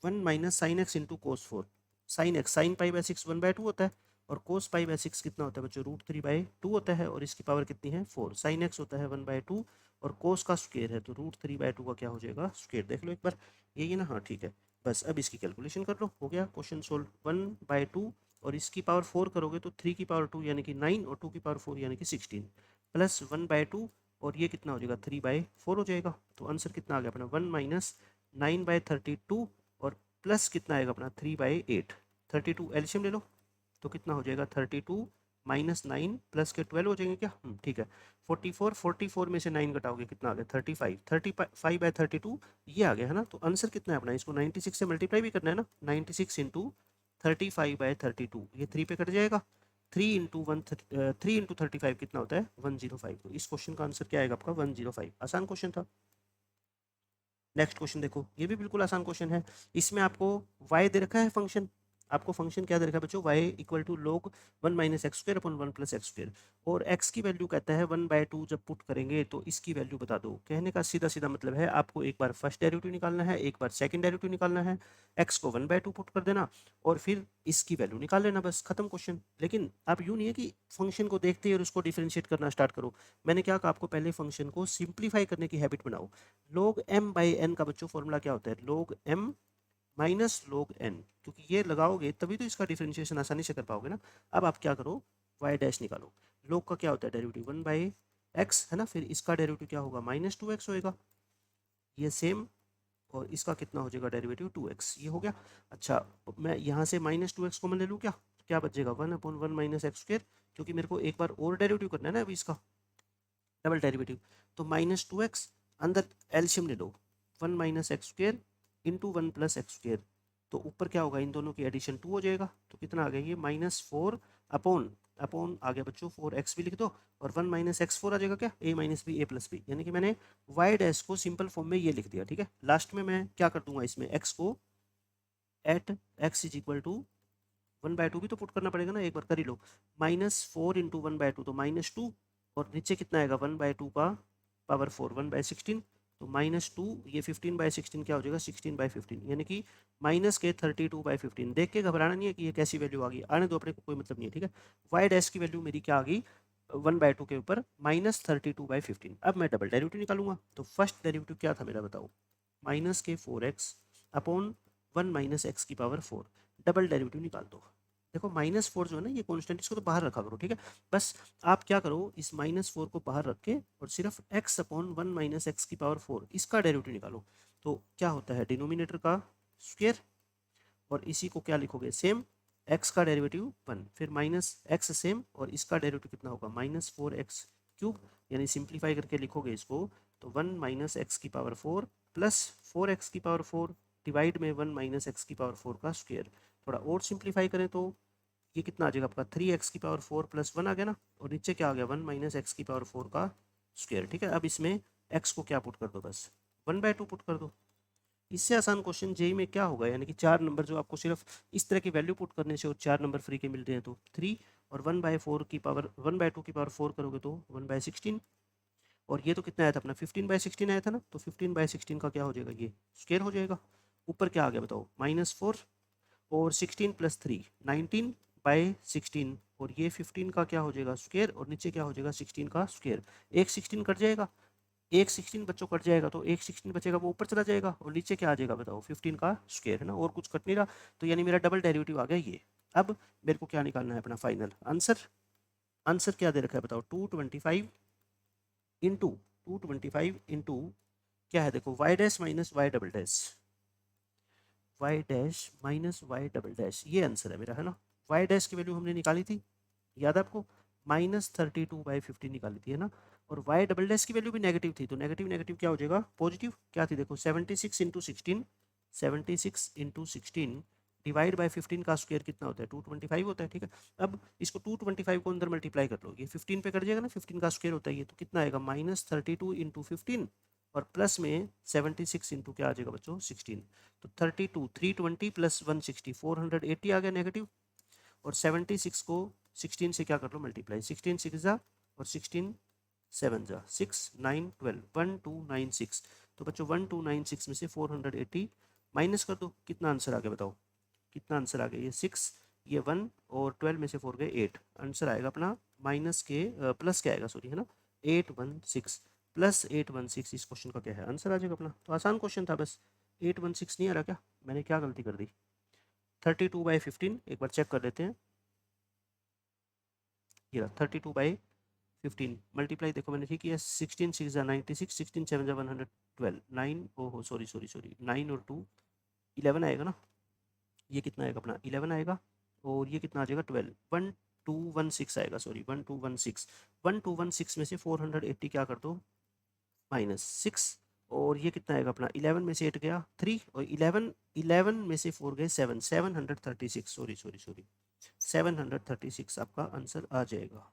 [SPEAKER 1] 1 minus sine X into cos 4, sine X sine पाई/6 1/2 होता है, और कोस पाई/6 कितना होता है बच्चों, √3/2 होता है, और इसकी पावर कितनी है 4, साइन एक्स होता है 1/2 और कोस का स्क्वायर है तो √3/2 का क्या हो जाएगा स्क्वायर, देख लो एक बार, यही है ना, हाँ ठीक है। बस अब इसकी कैलकुलेशन कर लो, हो गया क्वेश्चन सोल्व, 1/2 और इसकी पावर 4 करोगे तो 3 की पावर 2 यानी कि 9 और 2 की पावर 4 यानी कि 16 प्लस 1/2, और ये कितना हो जाएगा 3/4 हो जाएगा, तो आंसर कितना आ गया अपना 1 माइनस 9/32, और प्लस कितना आएगा अपना 3/8, 32 एलसीएम ले लो तो कितना हो जाएगा 32 माइनस 9 प्लस के 12 हो जाएंगे क्या, ठीक है, 44 में से 9 घटाओगे कितना आ गया 35/32 ये आ गया है ना, तो आंसर कितना है अपना, इसको 96 से मल्टीप्लाई भी करना है ना, 96 इंटू 35/32, ये 3 पे कट जाएगा, 3 इंटू 35 कितना होता है 105, तो इस क्वेश्चन का आंसर क्या आएगा आपका 105, आसान क्वेश्चन था। नेक्स्ट क्वेश्चन देखो, ये भी बिल्कुल आसान क्वेश्चन है, इसमें आपको y दे रखा है फंक्शन, आपको फंक्शन क्या दे रखा है बच्चों, y equal to log 1 minus X square upon 1 plus X square, और x की वैल्यू कहता है 1/2, जब पुट करेंगे तो इसकी वैल्यू बता दो, कहने का सीधा सीधा मतलब है आपको एक बार फर्स्ट डेरिवेटिव निकालना है, एक बार सेकंड डेरिवेटिव निकालना है, x को 1/2 पुट कर देना और फिर इसकी वैल्यू निकाल लेना, बस खत्म क्वेश्चन। लेकिन आप यूँ नहीं है कि फंक्शन को देखते ही और उसको डिफरेंशिएट करना स्टार्ट करो, मैंने क्या कहा आपको, पहले फंक्शन को सिंप्लीफाई करने की हैबिट बनाओ। log m/n का बच्चों फॉर्मूला क्या होता है, log m minus log n, क्योंकि ये लगाओगे तभी तो इसका डिफरेंशिएशन आसानी से कर पाओगे ना। अब आप क्या करो, y डैश निकालो, log का क्या होता है डेरिवेटिव 1/x है ना, फिर इसका डेरिवेटिव क्या होगा -2x होएगा, ये सेम, और इसका कितना हो जाएगा डेरिवेटिव 2x, ये हो गया। अच्छा मैं यहाँ से -2x कॉमन ले लूँ क्या, क्या बचेगा 1/1 माइनस एक्स स्क्वायर, क्योंकि मेरे को एक बार और डेरिवेटिव करना है ना अभी इसका डबल डेरिवेटिव, तो -2x अंदर एलसीएम ले लो, 1 minus X square into 1 plus X square, तो ऊपर क्या होगा इन दोनों की एडिशन 2 हो जाएगा, तो कितना आ गया ये -4 अपॉन अपॉन आ गया बच्चों 4x भी लिख दो, और 1 माइनस एक्स 4 आ जाएगा क्या, a minus B A plus B, यानी कि मैंने y डैश को सिंपल फॉर्म में ये लिख दिया, ठीक है। लास्ट में मैं क्या कर दूंगा इसमें, x को at x is equal to 1/2 भी तो पुट करना पड़ेगा ना, एक बार कर ही लो, -4 इंटू 1/2 तो -2, और नीचे कितना आएगा 1/2 का पावर 4 1/16, तो -2 ये 15/16 क्या हो जाएगा 16/15, यानी कि माइनस के 32/15। देख के घबराना नहीं है कि ये कैसी वैल्यू आ गई, आने दो, अपने को कोई मतलब नहीं है, ठीक है। वाई डैश की वैल्यू मेरी क्या आ गई 1/2 के ऊपर -32/15। अब मैं डबल डेरिवेटिव निकालूंगा, तो फर्स्ट डेरिवेटिव क्या था मेरा बताओ, माइनस के 4x अपॉन 1 माइनस एक्स की पावर 4, डबल डेरिवेटिव निकाल दो। देखो -4 जो है ना ये कॉन्स्टेंट, इसको तो बाहर रखा करो, ठीक है। बस आप क्या करो, इस -4 को बाहर रख के और सिर्फ x अपॉन 1 माइनस एक्स की पावर 4 इसका डेरिवेटिव निकालो, तो क्या होता है डिनोमिनेटर का स्क्वायर, और इसी को क्या लिखोगे सेम, x का डेरिवेटिव 1, फिर माइनस एक्स सेम, और इसका डेरिवेटिव कितना होगा -4x³ यानी सिंप्लीफाई करके लिखोगे इसको, तो 1 माइनस एक्स की पावर 4 प्लस 4x की पावर 4 डिवाइड में 1 माइनस एक्स की पावर 4 का स्क्वायर। थोड़ा और सिंप्लीफाई करें तो ये कितना आ जाएगा आपका 3x की पावर 4 प्लस 1 आ गया ना, और नीचे क्या आ गया 1 माइनस एक्स की पावर 4 का स्क्वायर, ठीक है। अब इसमें x को क्या पुट कर दो, बस 1/2 पुट कर दो। इससे आसान क्वेश्चन जेई में क्या होगा, यानी कि 4 नंबर जो आपको सिर्फ इस तरह की वैल्यू पुट करने से और 4 नंबर फ्री के मिल रहे हैं, तो 3 और 1/4 की पावर 1/2 की पावर 4 करोगे तो 1/16, और ये तो कितना आया था अपना 15/16 आया था ना, तो 15/16 का क्या हो जाएगा ये स्क्वायर हो जाएगा। ऊपर क्या आ गया बताओ -4 और 16 प्लस 3 19/16, और ये 15 का क्या हो जाएगा स्क्वायर, और नीचे क्या हो जाएगा 16 का स्क्वायर, एक 16 कट जाएगा, एक 16 बच्चों कट जाएगा, तो एक 16 बचेगा वो ऊपर चला जाएगा, और नीचे क्या आ जाएगा बताओ 15 का स्क्वायर है ना, और कुछ कट नहीं रहा, तो यानी मेरा डबल डेरिवेटिव आ गया ये। अब मेरे को क्या निकालना है अपना फाइनल आंसर, आंसर क्या दे रखा है बताओ, 225 इंटू क्या है देखो, Y dash minus Y double dash, Y dash minus Y double dash, ये आंसर है मेरा, है ना। वाई डैश की वैल्यू हमने निकाली थी, याद है आपको, -32/50 निकाली थी, है ना। और वाई डबल डैश की वैल्यू भी नेगेटिव थी, तो नेगेटिव नेगेटिव क्या हो जाएगा, पॉजिटिव। क्या थी देखो, 76 इंटू 16 डिवाइड बाय 15 का स्क्वायर कितना होता है, 225 होता है, ठीक है। अब इसको 225 को अंदर मल्टीप्लाई कर लो, ये 15 पे कट जाएगा ना, 15 का स्क्वायर होता है ये, तो कितना आएगा, -32 इंटू 15 और प्लस में 76 इंटू क्या आ जाएगा बच्चों, 16। तो 32 320 प्लस 160 480 आ गया नेगेटिव। और 76 को 16 से क्या कर लो मल्टीप्लाई, 16 6 जा और 16 7 जा 6 9 12 1296। तो बच्चों 1296 में से 480 माइनस कर दो, कितना आंसर आ गया बताओ, कितना आंसर आ गया, ये 6 ये 1 और 12 में से 4 गए 8, आंसर आएगा अपना माइनस के प्लस क्या आएगा सॉरी, है ना, 816 प्लस 816, इस क्वेश्चन का क्या है आंसर आ जाएगा अपना। तो आसान क्वेश्चन था बस, 816 नहीं आ रहा क्या, मैंने क्या गलती कर दी। 32/15 एक बार चेक कर लेते हैं, ये 32/15 मल्टीप्लाई देखो मैंने ठीक किया, 16 6 96 16 7 112 9 ओहो सॉरी सॉरी सॉरी 9 और 2 11 आएगा ना, ये कितना आएगा अपना 11 आएगा, और ये कितना आ जाएगा 12 1216 आएगा, सॉरी 1216 में से 480 क्या कर दो -6, और ये कितना आएगा अपना 11 में से 8 गया 3 और 11 में से 4 गए 7 736, सॉरी सॉरी सॉरी 736 आपका आंसर आ जाएगा।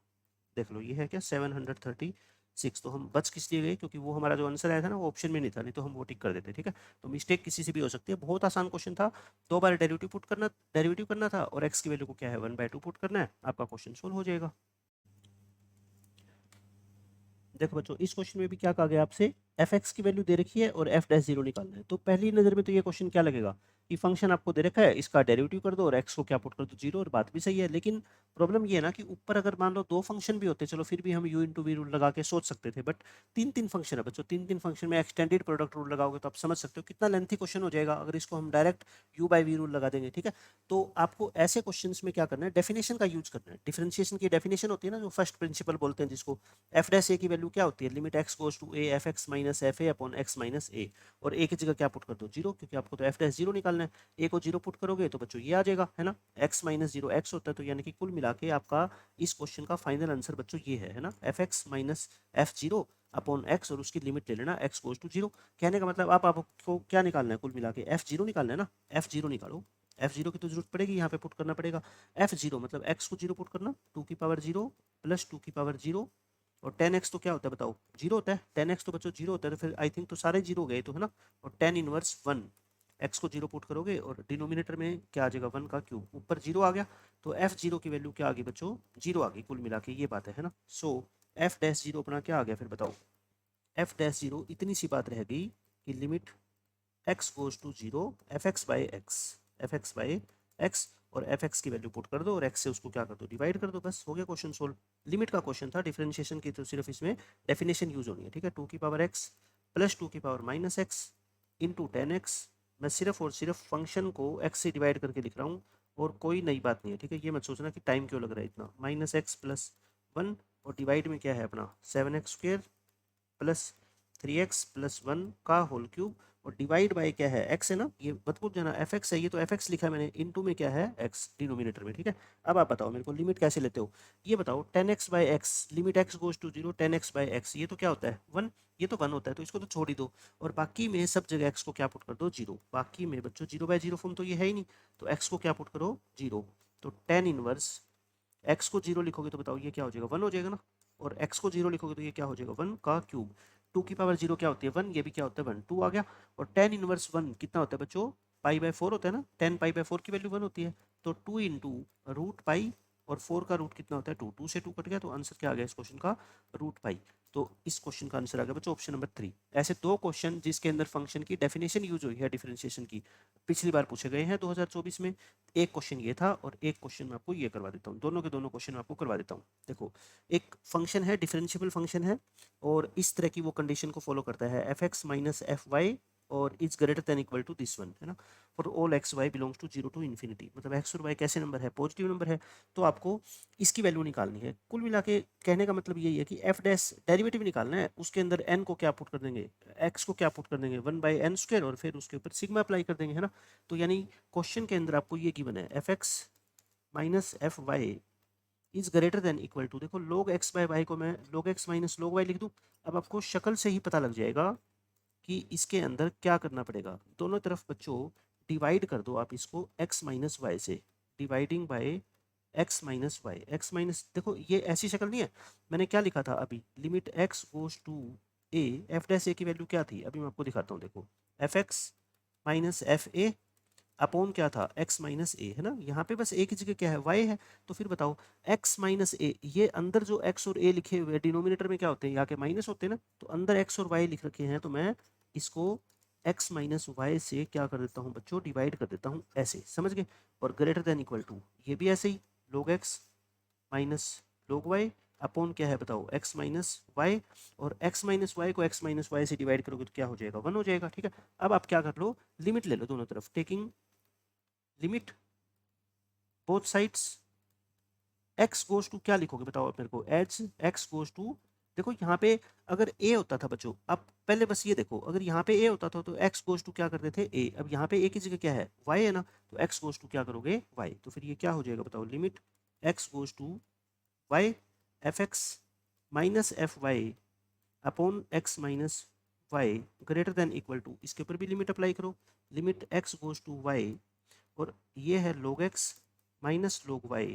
[SPEAKER 1] देख लो ये है क्या 736, तो हम बच किस लिए गए, क्योंकि वो हमारा जो आंसर आया था ना वो ऑप्शन में नहीं था, नहीं तो हम वो टिक कर देते, ठीक है। तो मिस्टेक किसी से भी हो सकती है, बहुत आसान क्वेश्चन था, 2 बार डेरिवेटिव करना था और एक्स की वैल्यू को क्या है 1/2 पुट करना है, आपका क्वेश्चन सोल्व हो जाएगा। देखो बच्चों इस क्वेश्चन में भी क्या कहा गया आपसे, एफ एक्स की वैल्यू दे रखी है और एफ डैश जीरो निकालना है। तो पहली नज़र में तो ये क्वेश्चन क्या लगेगा कि फंक्शन आपको दे रखा है, इसका डेरिवेटिव कर दो और एक्स को क्या पुट कर दो 0, और बात भी सही है। लेकिन प्रॉब्लम ये है ना कि ऊपर अगर मान लो 2 फंक्शन भी होते चलो फिर भी हम यू इंटू वी रूल लगा के सोच सकते थे, बट 3 फंक्शन है बच्चों, 3 फंक्शन में एक्सटेंडेड प्रोडक्ट रूल लगाओगे तो आप समझ सकते हो कितना लेंथी क्वेश्चन हो जाएगा अगर इसको हम direct U by V rule लगा देंगे, ठीक है। तो आपको ऐसे क्वेश्चन में क्या करना है, डेफिनेशन का यूज करना है। डिफरेंशिएशन की डेफिनेशन होती है ना, जो फर्स्ट प्रिंसिपल बोलते हैं जिसको, एफ डैश ए की वैल्यू क्या होती है, limit X goes to A F X minus F A upon X minus A, और ए की जगह क्या पुट कर दो 0, क्योंकि आपको तो एफ डैश 0 निकालना है। ए को 0 पुट करोगे तो बच्चों ये आ जाएगा, है ना, एक्स माइनस 0 एक्स होता है, तो यानी कि कुल मिला के आपका इस क्वेश्चन का फाइनल आंसर बच्चों ये है ना, F X minus F 0 upon x, और उसकी लिमिट ले लेना एक्स गोज टू 0। कहने का मतलब आपको क्या निकालना है, कुल मिला के एफ 0 निकालना है ना, एफ 0 निकालो, एफ 0 की तो जरूरत पड़ेगी, यहाँ पे पुट करना पड़ेगा एफ 0, मतलब एक्स को 0 पुट करना, 2 की पावर 0 प्लस 2 की पावर 0, और 10x तो क्या होता है बताओ 0 होता है, 10x तो बच्चों 0 होता है, तो फिर आई थिंक तो सारे 0 गए तो, है ना। और 10 इनवर्स 1, x को 0 पुट करोगे और डिनोमिनेटर में क्या आ जाएगा 1 का क्यूब, ऊपर 0 आ गया, तो f 0 की वैल्यू क्या आ गई बच्चों 0 आ गई, कुल मिला के ये बात है ना। सो f डैश 0 अपना क्या आ गया फिर बताओ, f डैश 0 इतनी सी बात रह गई कि limit x goes to 0 F X by X, और एफ एक्स की वैल्यू पुट कर दो और एक्स से उसको क्या कर दो डिवाइड कर दो, बस हो गया क्वेश्चन सोल्व। लिमिट का क्वेश्चन था, डिफरेंशिएशन की तो सिर्फ इसमें डेफिनेशन यूज होनी है, ठीक है। 2 की पावर x प्लस 2 की पावर-x इंटू 10x, मैं सिर्फ और सिर्फ फंक्शन को x से डिवाइड करके लिख रहा हूँ और कोई नई बात नहीं है, ठीक है। ये मत सोचना कि टाइम क्यों लग रहा है इतना, -x प्लस 1 और डिवाइड में क्या है अपना 7x² प्लस 3x प्लस 1 का होल क्यूब, और डिवाइड बाय क्या है x है ना, ये मत भूल जाना एफ एक्स है, ये तो एफ एक्स लिखा है मैंने, इनटू में क्या है x डिनोमिनेटर में, ठीक है। अब आप बताओ मेरे को लिमिट कैसे लेते हो, ये बताओ 10x by X, limit x goes to 0 10x by X, ये तो क्या होता है 1, ये तो 1 होता है, तो इसको तो छोड़ ही दो, और बाकी में सब जगह x को क्या पुट कर दो 0, बाकी में बच्चों 0/0 फॉर्म तो ये है ही नहीं, तो x को क्या पुट करो 0, तो 10 इनवर्स x को 0 लिखोगे तो बताओ ये क्या हो जाएगा 1 हो जाएगा ना, और x को 0 लिखोगे तो ये क्या हो जाएगा 1 का क्यूब, 2 की पावर 0 क्या होती है 1, ये भी क्या होता है 1, 2 आ गया, और 10 इनवर्स 1 कितना होता है बच्चों पाई/4 होता है ना, 10 पाई/4 की वैल्यू 1 होती है, तो 2 इंटू रूट पाई, और 4 का रूट कितना होता है 2, 2 से 2 कट गया, तो आंसर क्या आ गया इस क्वेश्चन का रूट पाई। तो इस क्वेश्चन का आंसर आ गया बच्चों ऑप्शन नंबर 3। ऐसे 2 क्वेश्चन जिसके अंदर फंक्शन की डेफिनेशन यूज हुई है डिफरेंशिएशन की, पिछली बार पूछे गए हैं 2024 में। एक क्वेश्चन ये था और एक क्वेश्चन मैं आपको ये करवा देता हूँ, दोनों के दोनों क्वेश्चन मैं आपको करवा देता हूँ। देखो एक फंक्शन है डिफरेंशिएबल फंक्शन है, और इस तरह की वो कंडीशन को फॉलो करता है, F X minus F Y और is greater than equal to this one, है ना। For all X Y belongs to zero to infinity, मतलब एक्स और वाई कैसे नंबर है, पॉजिटिव नंबर है, तो आपको इसकी वैल्यू निकालनी है। कुल मिला के कहने का मतलब यही है कि एफ डैश डेरिवेटिव निकालना है, उसके अंदर एन को क्या पुट कर देंगे, एक्स को क्या पुट कर देंगे, वन बाई एन स्क्वायर, और फिर उसके ऊपर सिग्मा अप्लाई कर देंगे, है ना। तो यानी क्वेश्चन के अंदर आपको ये गिवन है F X minus F Y is greater than equal to, देखो log x बाय वाई को मैं log x minus log y लिख दूं। अब आपको शक्ल से ही पता लग जाएगा कि इसके अंदर क्या करना पड़ेगा, दोनों तरफ बच्चों डिवाइड कर दो आप इसको x माइनस वाई से, dividing by x minus Y, X minus, देखो ये ऐसी शक्ल नहीं है, मैंने क्या लिखा था अभी, limit x goes to a, F dash A की वैल्यू क्या थी, अभी मैं आपको दिखाता हूँ, देखो F X minus F A upon क्या था, x माइनस ए, है ना। यहाँ पे बस a की जगह क्या है, y है, तो फिर बताओ x माइनस ए, ये अंदर जो x और a लिखे हुए डिनोमिनेटर में क्या होते हैं, यहाँ के माइनस होते हैं ना, तो अंदर x और y लिख रखे हैं, तो मैं इसको x माइनस वाई से क्या कर देता हूँ बच्चों, डिवाइड कर देता हूँ, ऐसे समझ गए। और ग्रेटर देन इक्वल टू, ये भी ऐसे ही log x minus log y upon क्या है बताओ, x माइनस वाई, और x माइनस वाई को x माइनस वाई से डिवाइड करोगे तो क्या हो जाएगा, 1 हो जाएगा, ठीक है। अब आप क्या कर लो, लिमिट ले लो दोनों तरफ, taking limit both sides, x goes to क्या लिखोगे बताओ आप मेरे को, एज x गोज टू, देखो यहाँ पे अगर a होता था बच्चों, अब पहले बस ये देखो, अगर यहाँ पे a होता था तो x गोज टू क्या करते थे a, अब यहाँ पे a की जगह क्या है y है ना, तो x गोज टू क्या करोगे y, तो फिर ये क्या हो जाएगा बताओ, limit x goes to y F X minus F Y upon X minus Y greater than equal to, इसके ऊपर भी लिमिट अप्लाई करो, limit x goes to y, और ये है log x minus log y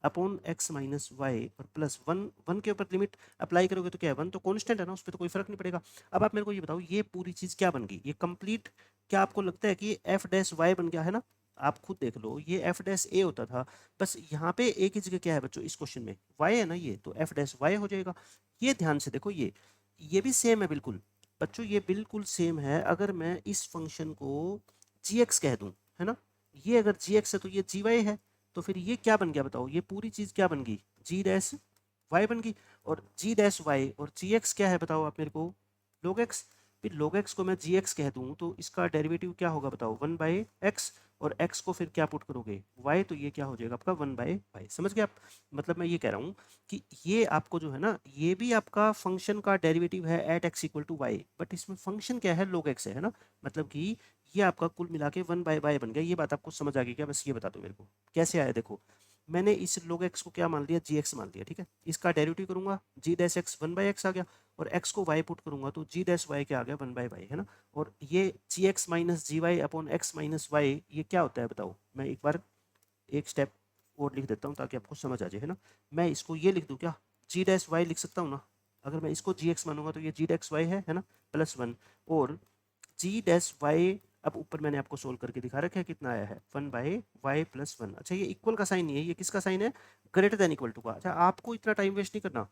[SPEAKER 1] upon x minus Y और plus one, one के ऊपर लिमिट अप्लाई करोगे तो क्या है, वन तो कांस्टेंट है ना, उस पर तो कोई फर्क नहीं पड़ेगा। अब आप मेरे को ये बताओ, ये पूरी चीज़ क्या बन गई, ये कंप्लीट, क्या आपको लगता है कि ये एफ डैश वाई बन गया है ना, आप खुद देख लो, ये एफ डैश ए होता था, बस यहाँ पे ए की जगह क्या है बच्चों इस क्वेश्चन में, वाई है ना, ये तो एफ डैश वाई हो जाएगा। ये ध्यान से देखो, ये भी सेम है बिल्कुल बच्चों, ये बिल्कुल सेम है, अगर मैं इस फंक्शन को जी एक्स कह दूं, है ना, ये अगर जी एक्स है तो ये जी वाई है, तो फिर ये क्या बन गया बताओ, ये पूरी चीज़ क्या बन गई, जी डैश वाई बन गई, और जी डैश वाई और जी एक्स क्या है बताओ आप मेरे को, log x, फिर log x को मैं जी एक्स कह दूँ तो इसका डेरिवेटिव क्या होगा बताओ, वन बाई एक्स, और x को फिर क्या पुट करोगे y, तो ये क्या हो जाएगा आपका वन बाई वाई, समझ गए आप। मतलब मैं ये कह रहा हूँ कि ये आपको जो है ना, ये भी आपका फंक्शन का डेरिवेटिव है at x equal to Y, but इसमें फंक्शन क्या है, log x है ना, मतलब कि ये आपका कुल मिला के वन बाई वाई बन गया। ये बात आपको समझ आ गई क्या, बस ये बता दो मेरे को कैसे आया। देखो मैंने इस log x को क्या मान लिया, जी एक्स मान लिया, ठीक है, इसका डेरिवेटिव करूंगा G dash X one by X आ गया, और x को y पुट करूंगा तो जी डैश वाई क्या आ गया, वन बाई वाई, है ना। और ये G X minus G Y upon X minus Y, ये क्या होता है बताओ, मैं एक बार एक स्टेप और लिख देता हूँ ताकि आपको समझ आ जाए, है ना। मैं इसको ये लिख दूँ क्या, जी डैश वाई लिख सकता हूँ ना, अगर मैं इसको जी एक्स मानूंगा तो ये जी डैश वाई है ना, प्लस वन, और जी डैश वाई, अब ऊपर मैंने आपको सोल्व करके दिखा रखा है कितना आया है, one by Y plus one. अच्छा ये इक्वल का साइन नहीं है, ये किसका साइन है, ग्रेटर देन इक्वल टू का। अच्छा आपको इतना टाइम वेस्ट नहीं करना,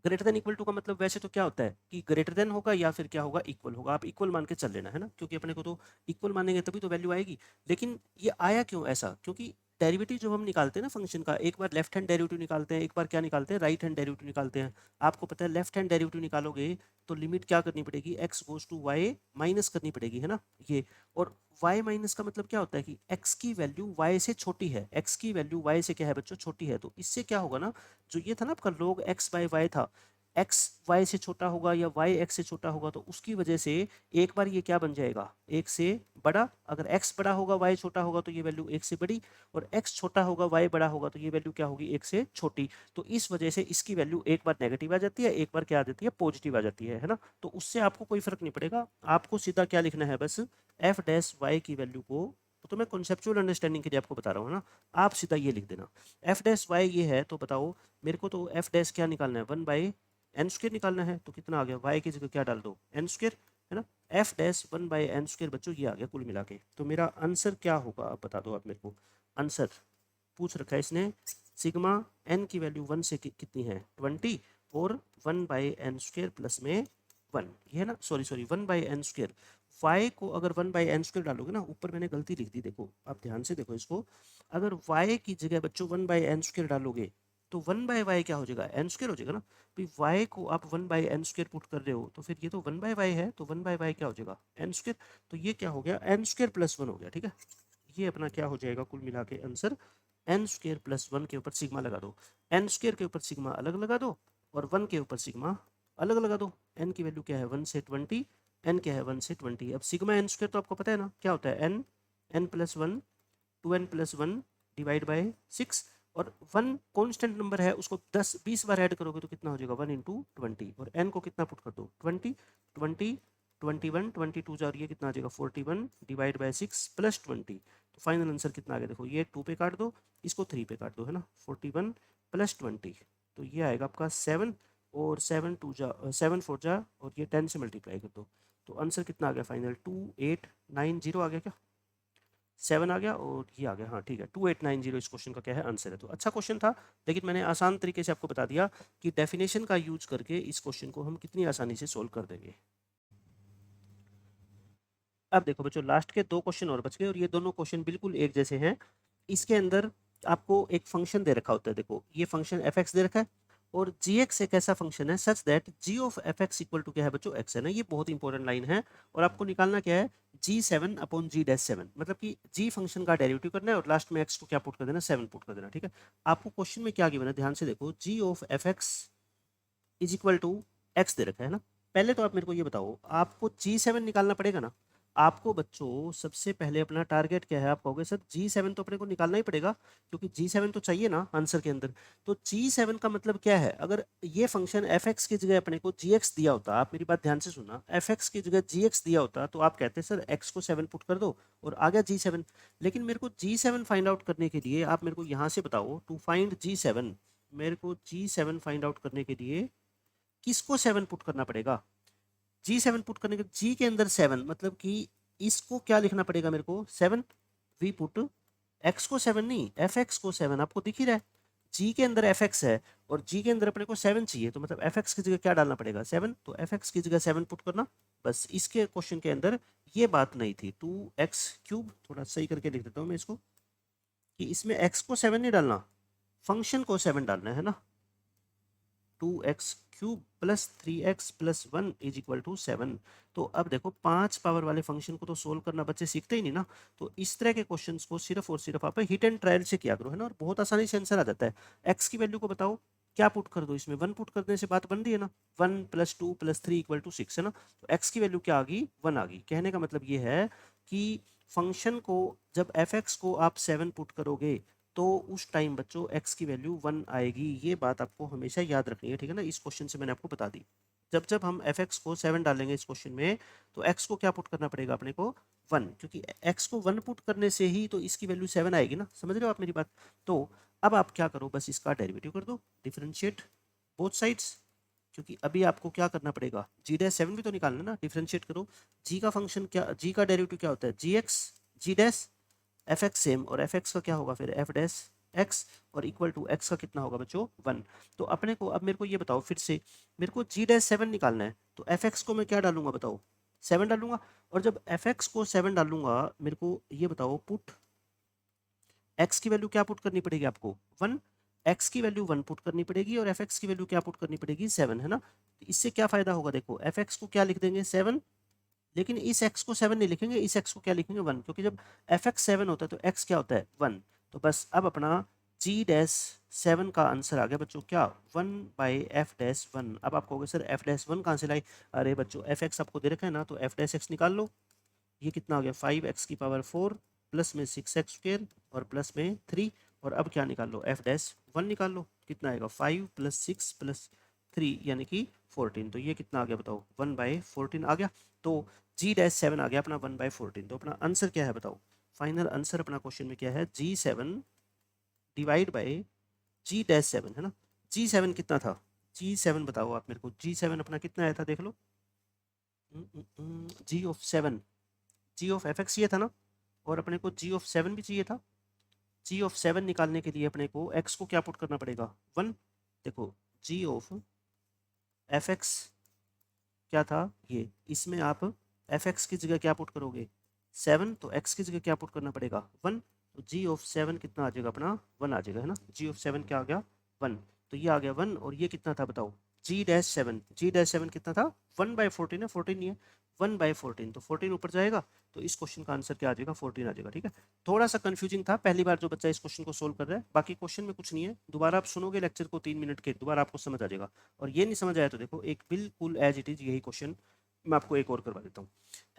[SPEAKER 1] ग्रेटर देन इक्वल टू का मतलब वैसे तो क्या होता है कि ग्रेटर देन होगा या फिर क्या होगा, इक्वल होगा, आप इक्वल मान के चल लेना, है ना, क्योंकि अपने को तो इक्वल मानेंगे तभी तो वैल्यू आएगी। लेकिन ये आया क्यों ऐसा, क्योंकि डेरिवेटिव जब हम निकालते हैं ना फंक्शन का, एक बार लेफ्ट हैंड डेरिवेटिव निकालते हैं, एक बार क्या निकालते हैं, राइट हैंड डेरिवेटिव निकालते हैं। आपको पता है लेफ्ट हैंड डेरिवेटिव निकालोगे तो लिमिट क्या करनी पड़ेगी, X goes to Y minus करनी पड़ेगी, है ना, ये। और y माइनस का मतलब क्या होता है कि x की वैल्यू y से छोटी है, x की वैल्यू y से क्या है बच्चों, छोटी है, तो इससे क्या होगा ना, जो ये था ना आपका log x बाई वाई था, x y से छोटा होगा या y x से छोटा होगा, तो उसकी वजह से एक बार ये क्या बन जाएगा, एक से बड़ा, अगर x बड़ा होगा y छोटा होगा तो ये वैल्यू एक से बड़ी, और x छोटा होगा y बड़ा होगा तो ये वैल्यू क्या होगी, एक से छोटी। तो इस वजह से इसकी वैल्यू एक बार नेगेटिव आ जाती है, एक बार क्या आ जाती है, पॉजिटिव आ जाती है ना। तो उससे आपको कोई फर्क नहीं पड़ेगा, आपको सीधा क्या लिखना है, बस एफ डैश वाई की वैल्यू को, तो मैं कॉन्सेप्चुअल अंडरस्टैंडिंग के लिए आपको बता रहा हूँ ना, आप सीधा ये लिख देना, एफ डैश वाई ये है, तो बताओ मेरे को तो एफ डैश क्या निकालना है, वन बाई एन स्क्र निकालना है, तो कितना आ गया, वाई की जगह क्या डाल दो, एन स्क्र, है ना, F dash one by N square बच्चों ये आ गया कुल मिला के। तो मेरा आंसर क्या होगा आप बता दो आप मेरे को, आंसर पूछ रखा है इसने, सिग्मा एन की वैल्यू वन से कितनी है, 20, और one by N square plus में वन, ये है ना, sorry one by N square, y को अगर वन बाई एन स्क्र डालोगे ना, ऊपर मैंने गलती लिख दी, देखो आप ध्यान से देखो इसको, अगर y की जगह बच्चों वन बाई एन स्क्र डालोगे तो 1/y क्या हो जाएगा, एन स्क्वायर हो जाएगा ना। भाई y को आप 1/n स्क्वायर पुट कर रहे हो तो फिर ये तो 1/y है, तो 1/y क्या हो जाएगा, एन स्क्वायर। तो ये क्या हो गया, एन स्क्वायर प्लस 1 हो गया, ठीक है। ये अपना क्या हो जाएगा कुल मिला के आंसर, एन स्क्वायर प्लस 1 के ऊपर सिग्मा लगा दो, एन स्क्वायर के ऊपर सिग्मा अलग लगा दो और 1 के ऊपर सिग्मा अलग लगा दो। एन की वैल्यू क्या है 1 से 20, एन क्या है 1 से 20। अब सिग्मा एन स्क्वायर तो आपको पता है ना क्या होता है, N, N plus 1, 2n plus 1 divide by 6, और 1 कांस्टेंट नंबर है, उसको 10-20 बार ऐड करोगे तो कितना हो जाएगा 1 इंटू 20, और n को कितना पुट कर दो 20, 20, 21, 22 जा रही है, कितना आ जाएगा 41 डिवाइड बाई 6 प्लस 20। तो फाइनल आंसर कितना आ गया, देखो ये 2 पे काट दो, इसको 3 पे काट दो, है ना, 41 प्लस 20, तो ये आएगा आपका 7, और 7 4 जा, और ये 10 से मल्टीप्लाई कर दो, तो आंसर कितना आ गया फाइनल 2890 आ गया क्या, 7 आ गया और ये आ गया, हाँ ठीक है 2890 इस क्वेश्चन का क्या है आंसर है। तो अच्छा क्वेश्चन था, लेकिन मैंने आसान तरीके से आपको बता दिया कि डेफिनेशन का यूज करके इस क्वेश्चन को हम कितनी आसानी से सोल्व कर देंगे। अब देखो बच्चों, लास्ट के 2 क्वेश्चन और बच गए, और ये दोनों क्वेश्चन बिल्कुल एक जैसे हैं। इसके अंदर आपको एक फंक्शन दे रखा होता है, देखो ये फंक्शन एफ एक्स दे रखा है, और जी एक्स एक ऐसा फंक्शन है such that G of F X equal to क्या है बच्चों, एक्स है ना, ये बहुत इंपॉर्टेंट लाइन है। और आपको निकालना क्या है, g7 अपॉन g-7, मतलब कि g फंक्शन का डेरिवेटिव करना है और लास्ट में x को क्या पुट कर देना, 7 पुट कर देना, ठीक है। आपको क्वेश्चन में क्या गिवन है, ध्यान से देखो, g of F X is equal to X दे रखा है ना। पहले तो आप मेरे को ये बताओ, आपको g7 निकालना पड़ेगा ना। आपको बच्चों सबसे पहले अपना टारगेट क्या है, आप कहोगे सर g7 तो अपने को निकालना ही पड़ेगा, क्योंकि g7 तो चाहिए ना आंसर के अंदर। तो g7 का मतलब क्या है, अगर ये फंक्शन fx की जगह अपने को gx दिया होता, आप मेरी बात ध्यान से सुनना, fx की जगह gx दिया होता तो आप कहते सर x को 7 पुट कर दो और आ गया g7। लेकिन मेरे को g7 फाइंड आउट करने के लिए आप मेरे को यहाँ से बताओ, टू फाइंड g7, मेरे को g7 फाइंड आउट करने के लिए किसको 7 पुट करना पड़ेगा, g7 पुट करने के g के अंदर 7, मतलब कि इसको क्या लिखना पड़ेगा मेरे को 7, वी पुट x को 7 नहीं, fx को 7, आपको दिख ही रहा है g के अंदर fx है और g के अंदर अपने को 7 चाहिए, तो मतलब fx की जगह क्या डालना पड़ेगा 7, तो fx की जगह 7 पुट करना। बस इसके क्वेश्चन के अंदर ये बात नहीं थी, 2x3, थोड़ा सही करके लिख देता हूँ मैं इसको, कि इसमें x को 7 नहीं डालना, फंक्शन को 7 डालना है ना, 2x³ plus 3x plus 1 is equal to 7। तो अब देखो 5 पावर वाले फंक्शन को तो सोल्व करना बच्चे सीखते ही नहीं ना, तो इस तरह के क्वेश्चंस को सिर्फ और सिर्फ आप हिट एंड ट्रायल से किया करो, है ना, और बहुत आसानी से आंसर आ जाता है। x की वैल्यू को बताओ क्या पुट कर दो, इसमें 1 पुट करने से बात बन रही है ना, 1 + 2 + 3 = 6 है ना, तो x की वैल्यू क्या आ गई 1 आ गई। कहने का मतलब ये है कि फंक्शन को जब f(x) को आप 7 पुट करोगे तो उस टाइम बच्चों x की वैल्यू 1 आएगी, ये बात आपको हमेशा याद रखनी है, ठीक है ना। इस क्वेश्चन से मैंने आपको बता दी, जब जब हम f(x) को 7 डालेंगे इस क्वेश्चन में, तो x को क्या पुट करना पड़ेगा अपने को 1, क्योंकि x को 1 पुट करने से ही तो इसकी वैल्यू 7 आएगी ना, समझ रहे हो आप मेरी बात। तो अब आप क्या करो, बस इसका डेरिवेटिव कर दो, डिफरेंशिएट बोथ साइड्स, क्योंकि अभी आपको क्या करना पड़ेगा, g-7 भी तो निकालना ना, डिफरेंशिएट करो। g का फंक्शन क्या, g का डेरिवेटिव क्या होता है gx, g' fx सेम, और fx का क्या होगा फिर f' x, और इक्वल टू x का कितना होगा बच्चों 1। तो अपने को अब मेरे को ये बताओ फिर से, मेरे को g-7 निकालना है, तो fx को मैं क्या डालूंगा बताओ 7 डालूंगा, और जब fx को 7 डालूंगा मेरे को ये बताओ पुट x की वैल्यू क्या पुट करनी पड़ेगी आपको 1, x की वैल्यू 1 पुट करनी पड़ेगी और fx की वैल्यू क्या पुट करनी पड़ेगी 7, है ना। तो इससे क्या फायदा होगा, देखो fx को क्या लिख देंगे 7, लेकिन इस x को 7 नहीं लिखेंगे, इस x को क्या लिखेंगे 1, क्योंकि जब fx 7 होता है तो x क्या होता है 1। तो बस अब अपना g-7 का आंसर आ गया बच्चों क्या 1/f'1। अब आप कहोगे सर f'1 कहाँ से लाई, अरे बच्चों fx आपको दे रखा है ना, तो f' निकाल लो, ये कितना हो गया 5x⁴ प्लस में 6x² और प्लस में 3, और अब क्या निकाल लो f'1 निकाल लो, कितना आएगा 5 + 6 + 3 यानी कि 14। तो ये कितना आ गया बताओ 1/14 आ गया। तो g-7 आ गया अपना 1/14। तो अपना आंसर क्या है बताओ, फाइनल आंसर अपना क्वेश्चन में क्या है g7 डिवाइड बाई g-7, है ना। g7 कितना था, g7 बताओ आप मेरे को, g7 अपना कितना आया था देख लो, g(7), g(f(x) ये था ना, और अपने को g(7) भी चाहिए था। g(7) निकालने के लिए अपने को x को क्या पुट करना पड़ेगा 1, देखो g(f(x) क्या था ये, इसमें आप f(x) की जगह क्या पुट करोगे 7, तो x की जगह क्या पुट करना पड़ेगा 1, तो g(7) कितना आ जाएगा अपना 1 आ जाएगा, है ना। g(7) क्या आ गया 1, तो ये आ गया 1 और ये कितना था बताओ, G-7, G-7 कितना था 1/14 है, 14 नहीं है, 1/14, तो 14 ऊपर जाएगा, तो इस क्वेश्चन का आंसर क्या आ जाएगा 14 आ जाएगा। ठीक है, थोड़ा सा कंफ्यूजिंग था पहली बार जो बच्चा इस क्वेश्चन को सोल्व कर रहा है, बाकी क्वेश्चन में कुछ नहीं है, दोबारा आप सुनोगे लेक्चर को 3 मिनट के, दोबारा आपको समझ आ जाएगा। और ये नहीं समझ आया तो देखो एक बिल्कुल एज इट इज यही क्वेश्चन मैं आपको एक और करवा देता हूँ।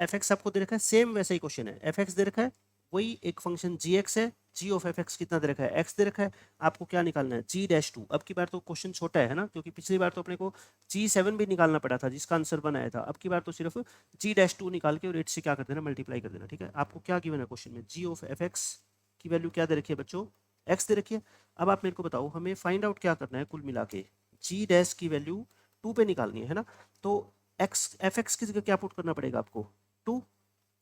[SPEAKER 1] एफ एक्स आपको दे रखा है, सेम वैसा ही क्वेश्चन है, एफ एक्स दे रखा है, वही एक फंक्शन जी एक्स है, जी ऑफ एफ एक्स कितना दे रखा है, एक्स दे रखा है, आपको क्या निकालना है G-2। अब की बार तो क्वेश्चन छोटा है ना, क्योंकि पिछली बार तो अपने को G7 भी निकालना पड़ा था जिसका आंसर बनाया था, अब की बार तो सिर्फ G-2 निकाल के और 8 से क्या कर देना, मल्टीप्लाई कर देना। ठीक है, आपको क्या गिवन है क्वेश्चन में, जी ऑफ एफ एक्स की वैल्यू क्या दे रखी है बच्चों, एक्स दे रखी है। अब आप मेरे को बताओ हमें फाइंड आउट क्या करना है, कुल मिला के G' की वैल्यू 2 पे निकालनी है ना, तो एक्स एफ एक्स की जगह क्या पुट करना पड़ेगा आपको, 2,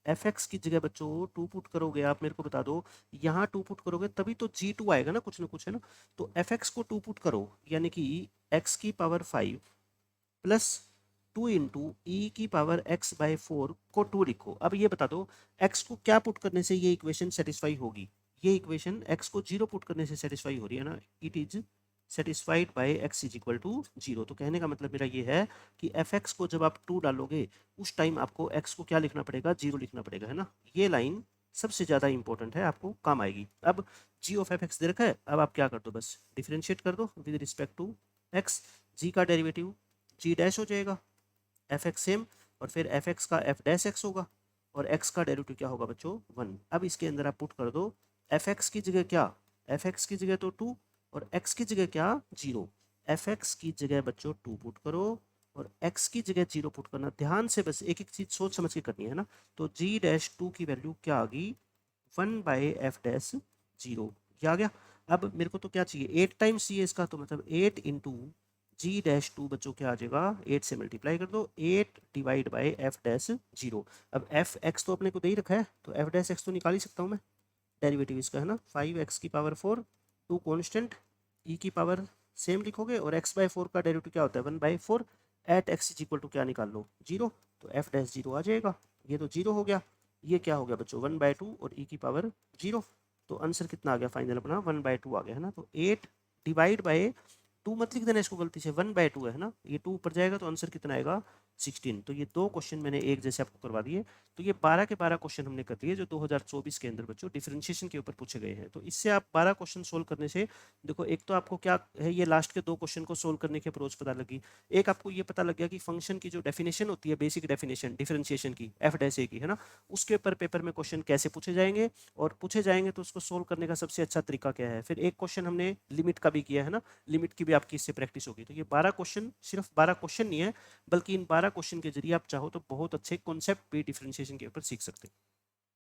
[SPEAKER 1] एफ एक्स की जगह बच्चों 2 पुट करोगे, आप मेरे को बता दो यहाँ 2 पुट करोगे तभी तो G2 आएगा ना कुछ है ना, तो एफ एक्स को 2 पुट करो, यानी कि एक्स की पावर 5 प्लस 2 इंटू ई की पावर x/4 को 2 लिखो। अब ये बता दो x को क्या पुट करने से ये इक्वेशन सेटिस्फाई होगी, ये इक्वेशन x को 0 पुट करने से सेटिस्फाई हो रही है ना, it is satisfied by x is equal to 0। तो कहने का मतलब मेरा ये है कि एफ एक्स को जब आप 2 डालोगे उस टाइम आपको x को क्या लिखना पड़ेगा, 0 लिखना पड़ेगा, है ना। ये लाइन सबसे ज़्यादा इंपॉर्टेंट है, आपको काम आएगी। अब जी ऑफ एफ एक्स दे रखा है, अब आप क्या कर दो, बस डिफरेंशिएट कर दो विद रिस्पेक्ट टू एक्स, जी का डेरिवेटिव G' हो जाएगा, एफ एक्स सेम, और फिर एफ एक्स का f' होगा, और x का डेरिवेटिव क्या होगा बच्चों 1। अब इसके अंदर आप पुट कर दो एफ एक्स की जगह क्या, एफ एक्स की जगह तो 2 और x की जगह क्या 0, एफ एक्स की जगह बच्चों 2 पुट करो और x की जगह 0 पुट करना, ध्यान से बस एक एक चीज सोच समझ के करनी है ना। तो G'2 की वैल्यू क्या आ गई 1/f'0, ये आ गया। अब मेरे को तो क्या चाहिए 8 टाइम्स चाहिए इसका, तो मतलब 8 इंटू G'2 बच्चों क्या आ जाएगा 8 से मल्टीप्लाई कर दो, 8 डिवाइड बाई f'0। अब एफ एक्स तो अपने को दे ही रखा है, तो f' तो निकाल ही सकता हूँ मैं, डेरिवेटिव इसका है ना 5x की पावर 4, 2 कॉन्स्टेंट, ई की पावर सेम लिखोगे और x/4 का डेरिवेटिव क्या होता है 1/4, at X is equal to क्या निकाल लो 0, तो f'0 आ जाएगा, ये तो 0 हो गया, ये क्या हो गया बच्चों 1/2 और ई की पावर 0, तो आंसर कितना आ गया फाइनल अपना 1/2 आ गया, है ना। तो 8 डिवाइड बाई 2 मत लिख देना इसको गलती से, 1/2 है ना, ये 2 ऊपर जाएगा तो आंसर कितना आएगा 16। तो ये दो क्वेश्चन मैंने एक जैसे आपको करवा दिए, तो ये 12 के 12 क्वेश्चन हमने कर दिए जो 2024 के अंदर बच्चों डिफरेंशिएशन के ऊपर पूछे गए हैं। तो इससे आप 12 क्वेश्चन सोल्व करने से देखो, एक तो आपको क्या है ये लास्ट के 2 क्वेश्चन को सोल्व करने की अप्रोच पता लगी, एक आपको ये पता लग गया कि फंक्शन की जो डेफिनेशन होती है, बेसिक डेफिनेशन डिफरेंशिएशन की f' की, है ना, उसके ऊपर पेपर में क्वेश्चन कैसे पूछे जाएंगे, और पूछे जाएंगे तो उसको सोल्व करने का सबसे अच्छा तरीका क्या है। फिर एक क्वेश्चन हमने लिमिट का भी किया है ना, लिमिट की भी आपकी इससे प्रैक्टिस होगी। तो ये 12 क्वेश्चन सिर्फ 12 क्वेश्चन नहीं है, बल्कि इन 12 क्वेश्चन के जरिए आप चाहो तो बहुत अच्छे कॉन्सेप्ट भी डिफरेंशिएशन के ऊपर सीख सकते हैं।